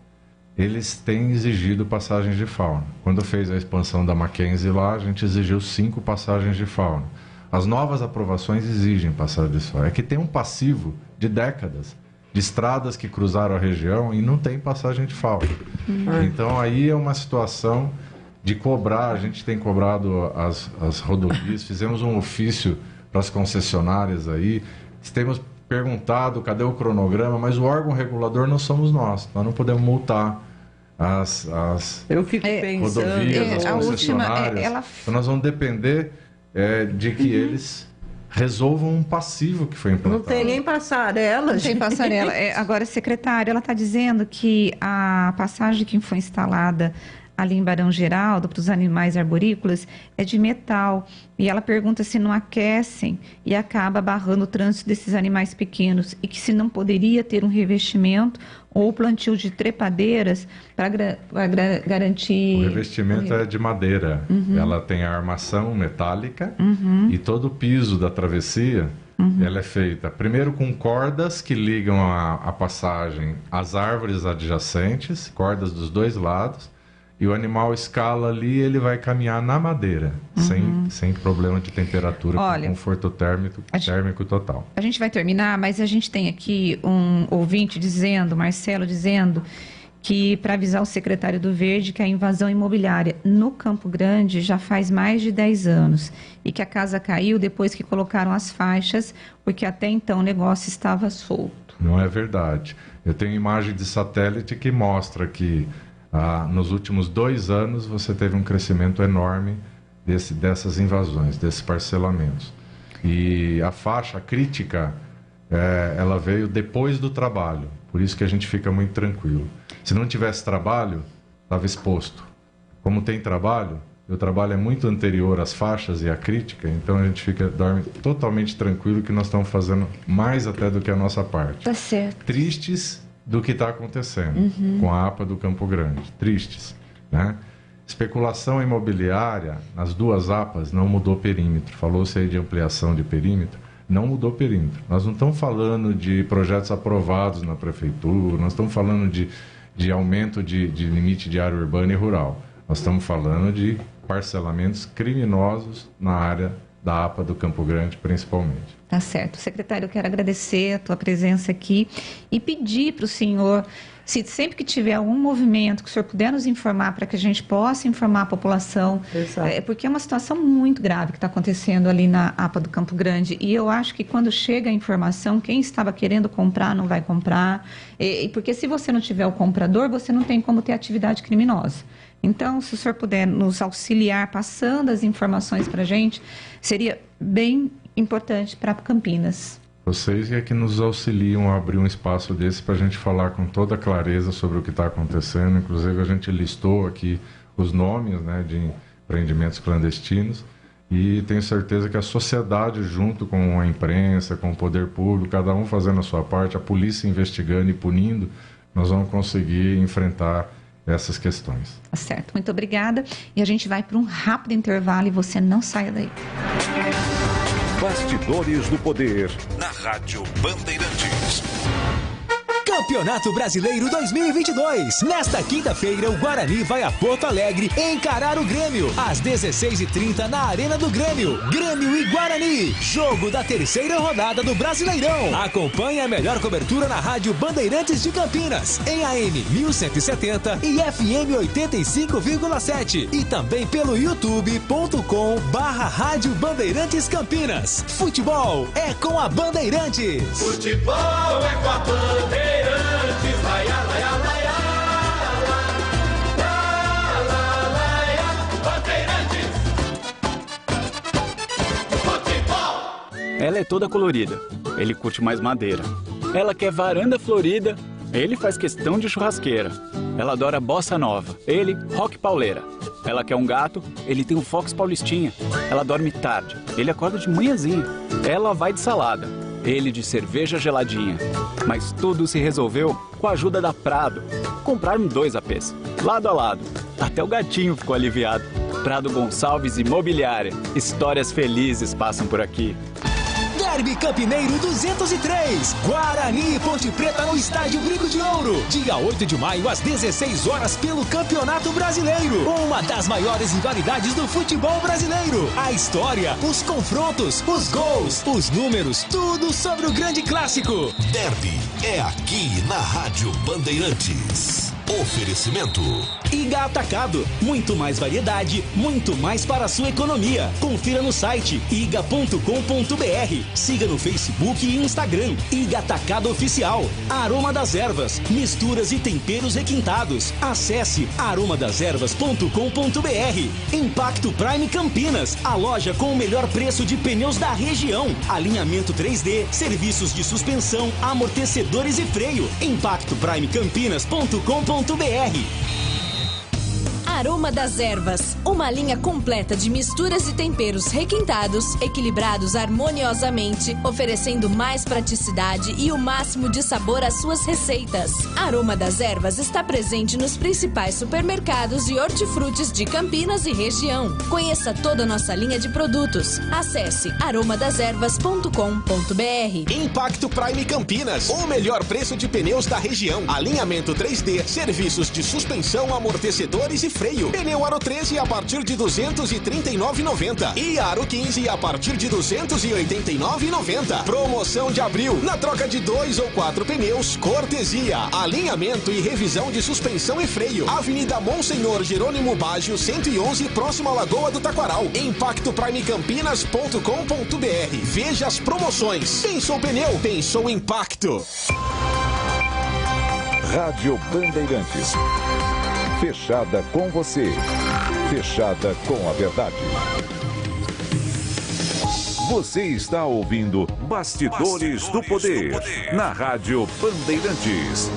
eles têm exigido passagens de fauna. Quando fez a expansão da Mackenzie lá, a gente exigiu 5 passagens de fauna. As novas aprovações exigem passagem de fauna. É que tem um passivo de décadas de estradas que cruzaram a região e não tem passagem de fauna. Então aí é uma situação de cobrar, a gente tem cobrado as rodovias, fizemos um ofício para as concessionárias aí, temos perguntado cadê o cronograma, mas o órgão regulador não somos nós não podemos multar as rodovias, as concessionárias, então nós vamos depender de que eles resolvam um passivo que foi implantado. Não tem nem passarela. Não tem passarela. Agora, secretária, ela está dizendo que a passagem que foi instalada ali em Barão Geraldo, para os animais arborícolas, é de metal. E ela pergunta se não aquecem e acaba barrando o trânsito desses animais pequenos e que se não poderia ter um revestimento ou plantio de trepadeiras para garantir... O revestimento é de madeira. Ela tem a armação metálica e todo o piso da travessia ela é feita primeiro com cordas que ligam a passagem às árvores adjacentes, cordas dos 2 lados, e o animal escala ali, ele vai caminhar na madeira, sem problema de temperatura, com conforto térmico total. A gente vai terminar, mas a gente tem aqui um ouvinte dizendo, Marcelo, dizendo que para avisar o secretário do Verde que a invasão imobiliária no Campo Grande já faz mais de 10 anos e que a casa caiu depois que colocaram as faixas, porque até então o negócio estava solto. Não é verdade. Eu tenho imagem de satélite que mostra que nos últimos 2 anos você teve um crescimento enorme dessas invasões, desses parcelamentos. E a faixa crítica, ela veio depois do trabalho, por isso que a gente fica muito tranquilo. Se não tivesse trabalho, estava exposto. Como tem trabalho, o trabalho é muito anterior às faixas e à crítica, então a gente dorme totalmente tranquilo que nós estamos fazendo mais até do que a nossa parte. Tá certo. Tristes do que está acontecendo com a APA do Campo Grande. Tristes, né? Especulação imobiliária, nas duas APAs não mudou perímetro. Falou-se aí de ampliação de perímetro, não mudou perímetro. Nós não estamos falando de projetos aprovados na prefeitura, nós estamos falando de aumento de limite de área urbana e rural. Nós estamos falando de parcelamentos criminosos na área da APA do Campo Grande, principalmente. Tá certo. Secretário, eu quero agradecer a tua presença aqui e pedir para o senhor, se sempre que tiver algum movimento que o senhor puder nos informar para que a gente possa informar a população, porque é uma situação muito grave que está acontecendo ali na APA do Campo Grande, e eu acho que quando chega a informação, quem estava querendo comprar não vai comprar, porque se você não tiver o comprador, você não tem como ter atividade criminosa. Então, se o senhor puder nos auxiliar passando as informações para a gente, seria bem importante para Campinas. Vocês é que nos auxiliam a abrir um espaço desse para a gente falar com toda clareza sobre o que está acontecendo. Inclusive, a gente listou aqui os nomes, né, de empreendimentos clandestinos, e tenho certeza que a sociedade, junto com a imprensa, com o poder público, cada um fazendo a sua parte, a polícia investigando e punindo, nós vamos conseguir enfrentar essas questões. Tá certo, muito obrigada. E a gente vai para um rápido intervalo e você não saia daí. Bastidores do Poder, na Rádio Bandeirantes. Campeonato Brasileiro 2022. Nesta quinta-feira, o Guarani vai a Porto Alegre encarar o Grêmio. Às 16h30 na Arena do Grêmio. Grêmio e Guarani. Jogo da terceira rodada do Brasileirão. Acompanhe a melhor cobertura na Rádio Bandeirantes de Campinas. Em AM 1170 e FM 85,7. E também pelo youtube.com/Rádio Bandeirantes Campinas. Futebol é com a Bandeirantes. Futebol é com a Bandeirantes. Ela é toda colorida, ele curte mais madeira. Ela quer varanda florida, ele faz questão de churrasqueira. Ela adora bossa nova, ele rock pauleira. Ela quer um gato, ele tem um Fox Paulistinha. Ela dorme tarde, ele acorda de manhãzinha. Ela vai de salada, ele de cerveja geladinha. Mas tudo se resolveu com a ajuda da Prado. Compraram 2 APs, lado a lado. Até o gatinho ficou aliviado. Prado Gonçalves Imobiliária. Histórias felizes passam por aqui. Derby Campineiro 203. Guarani e Ponte Preta no Estádio Brinco de Ouro. Dia 8 de maio, às 16 horas, pelo Campeonato Brasileiro. Uma das maiores rivalidades do futebol brasileiro. A história, os confrontos, os gols, os números, tudo sobre o grande clássico. Derby é aqui na Rádio Bandeirantes. Oferecimento Iga Atacado, muito mais variedade, muito mais para a sua economia. Confira no site iga.com.br. Siga no Facebook e Instagram. Iga Atacado Oficial. Aroma das Ervas, misturas e temperos requintados. Acesse aromadeservas.com.br. Impacto Prime Campinas, a loja com o melhor preço de pneus da região. Alinhamento 3D, serviços de suspensão, amortecedores e freio. impactoprimecampinas.com.br. Aroma das Ervas, uma linha completa de misturas e temperos requintados, equilibrados harmoniosamente, oferecendo mais praticidade e o máximo de sabor às suas receitas. Aroma das Ervas está presente nos principais supermercados e hortifrutis de Campinas e região. Conheça toda a nossa linha de produtos. Acesse aromadeservas.com.br. Impacto Prime Campinas, o melhor preço de pneus da região. Alinhamento 3D, serviços de suspensão, amortecedores e freio. Pneu Aro 13 a partir de R$ 239,90 e Aro 15 a partir de R$ 289,90. Promoção de abril, na troca de 2 ou 4 pneus, cortesia, alinhamento e revisão de suspensão e freio. Avenida Monsenhor Jerônimo Baggio, 111, próximo à Lagoa do Taquaral. impactoprimecampinas.com.br. Veja as promoções. Pensou pneu? Pensou impacto. Rádio Bandeirantes. Fechada com você. Fechada com a verdade. Você está ouvindo Bastidores do Poder, na Rádio Bandeirantes.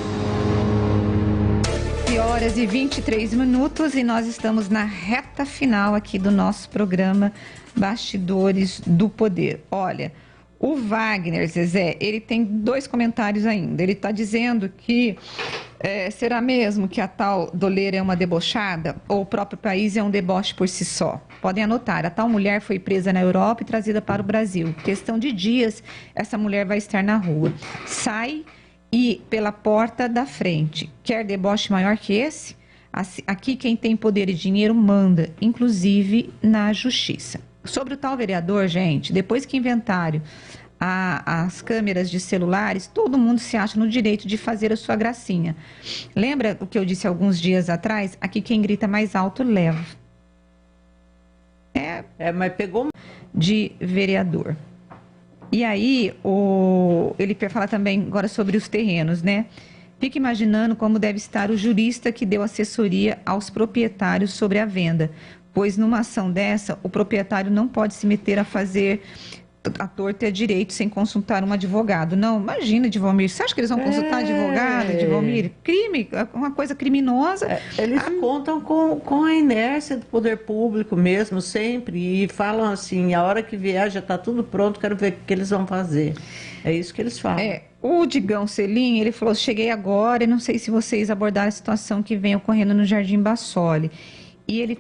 horas e 23 minutos e nós estamos na reta final aqui do nosso programa Bastidores do Poder. Olha, o Wagner, Zezé, ele tem 2 comentários ainda. Ele está dizendo que será mesmo que a tal doleira é uma debochada ou o próprio país é um deboche por si só? Podem anotar, a tal mulher foi presa na Europa e trazida para o Brasil. Questão de dias, essa mulher vai estar na rua. Sai e pela porta da frente. Quer deboche maior que esse? Aqui quem tem poder e dinheiro manda, inclusive na justiça. Sobre o tal vereador, gente, depois que inventaram as câmeras de celulares, todo mundo se acha no direito de fazer a sua gracinha. Lembra o que eu disse alguns dias atrás? Aqui quem grita mais alto leva. Mas pegou de vereador. E aí, ele fala também agora sobre os terrenos, né? Fica imaginando como deve estar o jurista que deu assessoria aos proprietários sobre a venda, pois numa ação dessa, o proprietário não pode se meter a fazer a torta e a direito sem consultar um advogado. Não, imagina, Edvalmir, você acha que eles vão consultar advogado, Edvalmir? Crime, uma coisa criminosa. Eles contam com a inércia do poder público mesmo, sempre, e falam assim, a hora que vier já está tudo pronto, quero ver o que eles vão fazer. É isso que eles falam. O Digão Celim, ele falou, cheguei agora e não sei se vocês abordaram a situação que vem ocorrendo no Jardim Bassoli. E ele,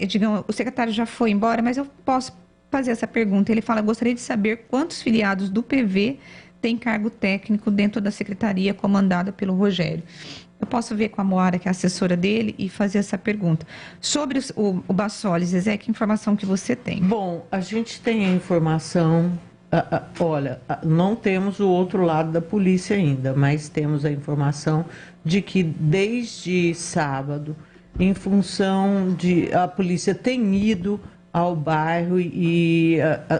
Digão, o secretário já foi embora, mas eu posso fazer essa pergunta. Ele fala, gostaria de saber quantos filiados do PV têm cargo técnico dentro da secretaria comandada pelo Rogério. Eu posso ver com a Moara, que é a assessora dele, e fazer essa pergunta. Sobre o Bassoli, Zezé, que informação que você tem? Bom, a gente tem a informação... olha, não temos o outro lado da polícia ainda, mas temos a informação de que desde sábado, em função de a polícia tem ido ao bairro e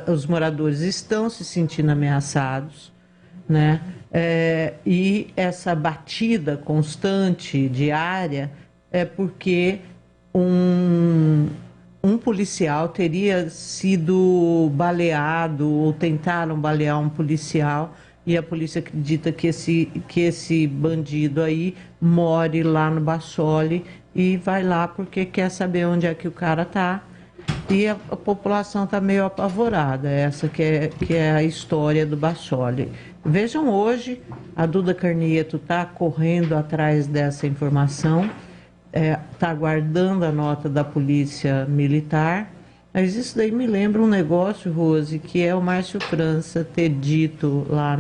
os moradores estão se sentindo ameaçados, né? E essa batida constante, diária, é porque um policial teria sido baleado ou tentaram balear um policial e a polícia acredita que esse bandido aí more lá no Bassoli e vai lá porque quer saber onde é que o cara tá. E a população está meio apavorada, essa que é a história do Bassoli. Vejam, hoje a Duda Carnieto está correndo atrás dessa informação, está aguardando a nota da Polícia Militar, mas isso daí me lembra um negócio, Rose, que é o Márcio França ter dito lá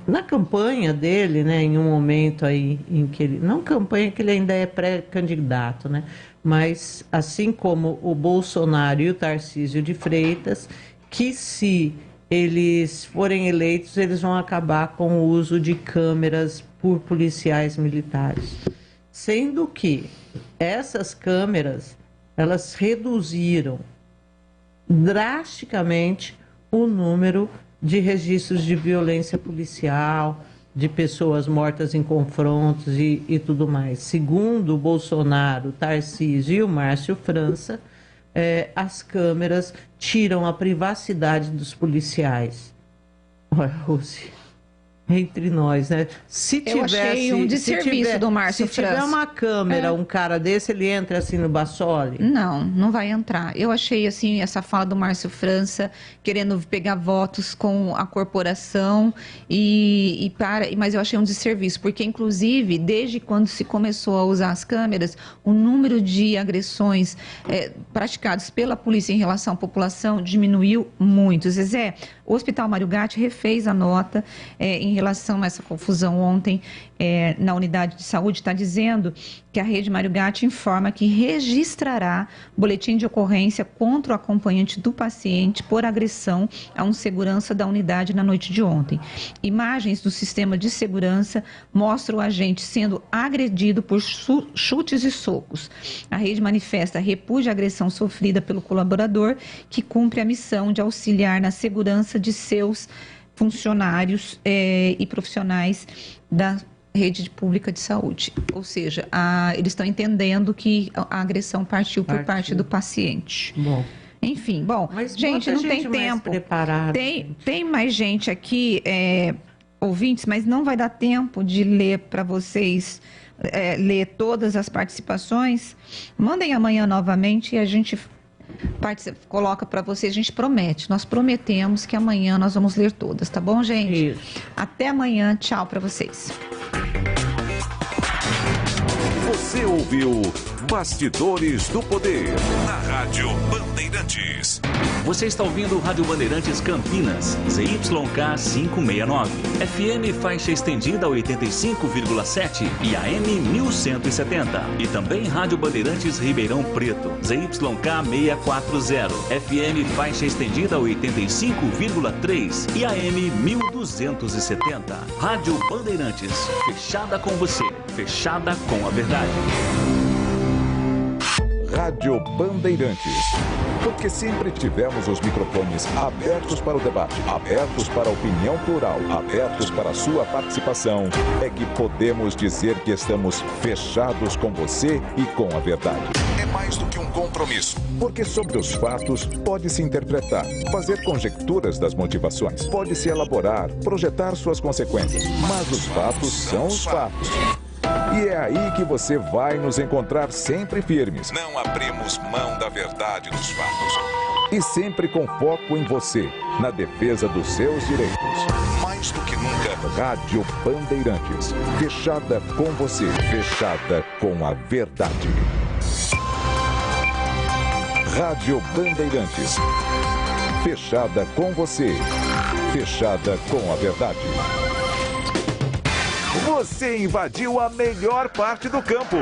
na campanha dele, né, em um momento aí em que ele... Não campanha, que ele ainda é pré-candidato, né? Mas assim como o Bolsonaro e o Tarcísio de Freitas, que se eles forem eleitos, eles vão acabar com o uso de câmeras por policiais militares. Sendo que essas câmeras, elas reduziram drasticamente o número de registros de violência policial, de pessoas mortas em confrontos e tudo mais. Segundo o Bolsonaro, o Tarcísio e o Márcio França, as câmeras tiram a privacidade dos policiais. Olha, Rose, entre nós, né? Eu achei um desserviço do Márcio França. Se tiver uma câmera, um cara desse, ele entra assim no Bassoli? Não vai entrar. Eu achei assim essa fala do Márcio França querendo pegar votos com a corporação mas eu achei um desserviço, porque inclusive desde quando se começou a usar as câmeras, o número de agressões praticadas pela polícia em relação à população diminuiu muito. Zezé, o Hospital Mário Gatti refez a nota em relação a essa confusão ontem na unidade de saúde, está dizendo que a rede Mário Gatti informa que registrará boletim de ocorrência contra o acompanhante do paciente por agressão a um segurança da unidade na noite de ontem. Imagens do sistema de segurança mostram o agente sendo agredido por chutes e socos. A rede manifesta repúdio à agressão sofrida pelo colaborador, que cumpre a missão de auxiliar na segurança de seus funcionários e profissionais da rede pública de saúde. Ou seja, eles estão entendendo que a agressão partiu por parte do paciente. Bom. Enfim, bom, mas gente, não tem tempo. Preparada, tem mais gente aqui ouvintes, mas não vai dar tempo de ler para vocês, ler todas as participações. Mandem amanhã novamente e a gente coloca para vocês, a gente promete, nós prometemos que amanhã nós vamos ler todas, tá bom, gente? Isso. Até amanhã, tchau para vocês. Você ouviu Bastidores do Poder na Rádio Bandeirantes. Você está ouvindo Rádio Bandeirantes Campinas, ZYK 569, FM faixa estendida 85,7 e AM 1170. E também Rádio Bandeirantes Ribeirão Preto, ZYK 640, FM faixa estendida 85,3 e AM 1270. Rádio Bandeirantes, fechada com você, fechada com a verdade. Rádio Bandeirantes. Porque sempre tivemos os microfones abertos para o debate, abertos para a opinião plural, abertos para a sua participação, é que podemos dizer que estamos fechados com você e com a verdade. É mais do que um compromisso, porque sobre os fatos pode-se interpretar, fazer conjecturas das motivações, pode-se elaborar, projetar suas consequências, mas os fatos são os fatos. E é aí que você vai nos encontrar sempre firmes. Não abrimos mão da verdade dos fatos. E sempre com foco em você, na defesa dos seus direitos. Mais do que nunca, Rádio Bandeirantes. Fechada com você, fechada com a verdade. Rádio Bandeirantes. Fechada com você, fechada com a verdade. Você invadiu a melhor parte do campo.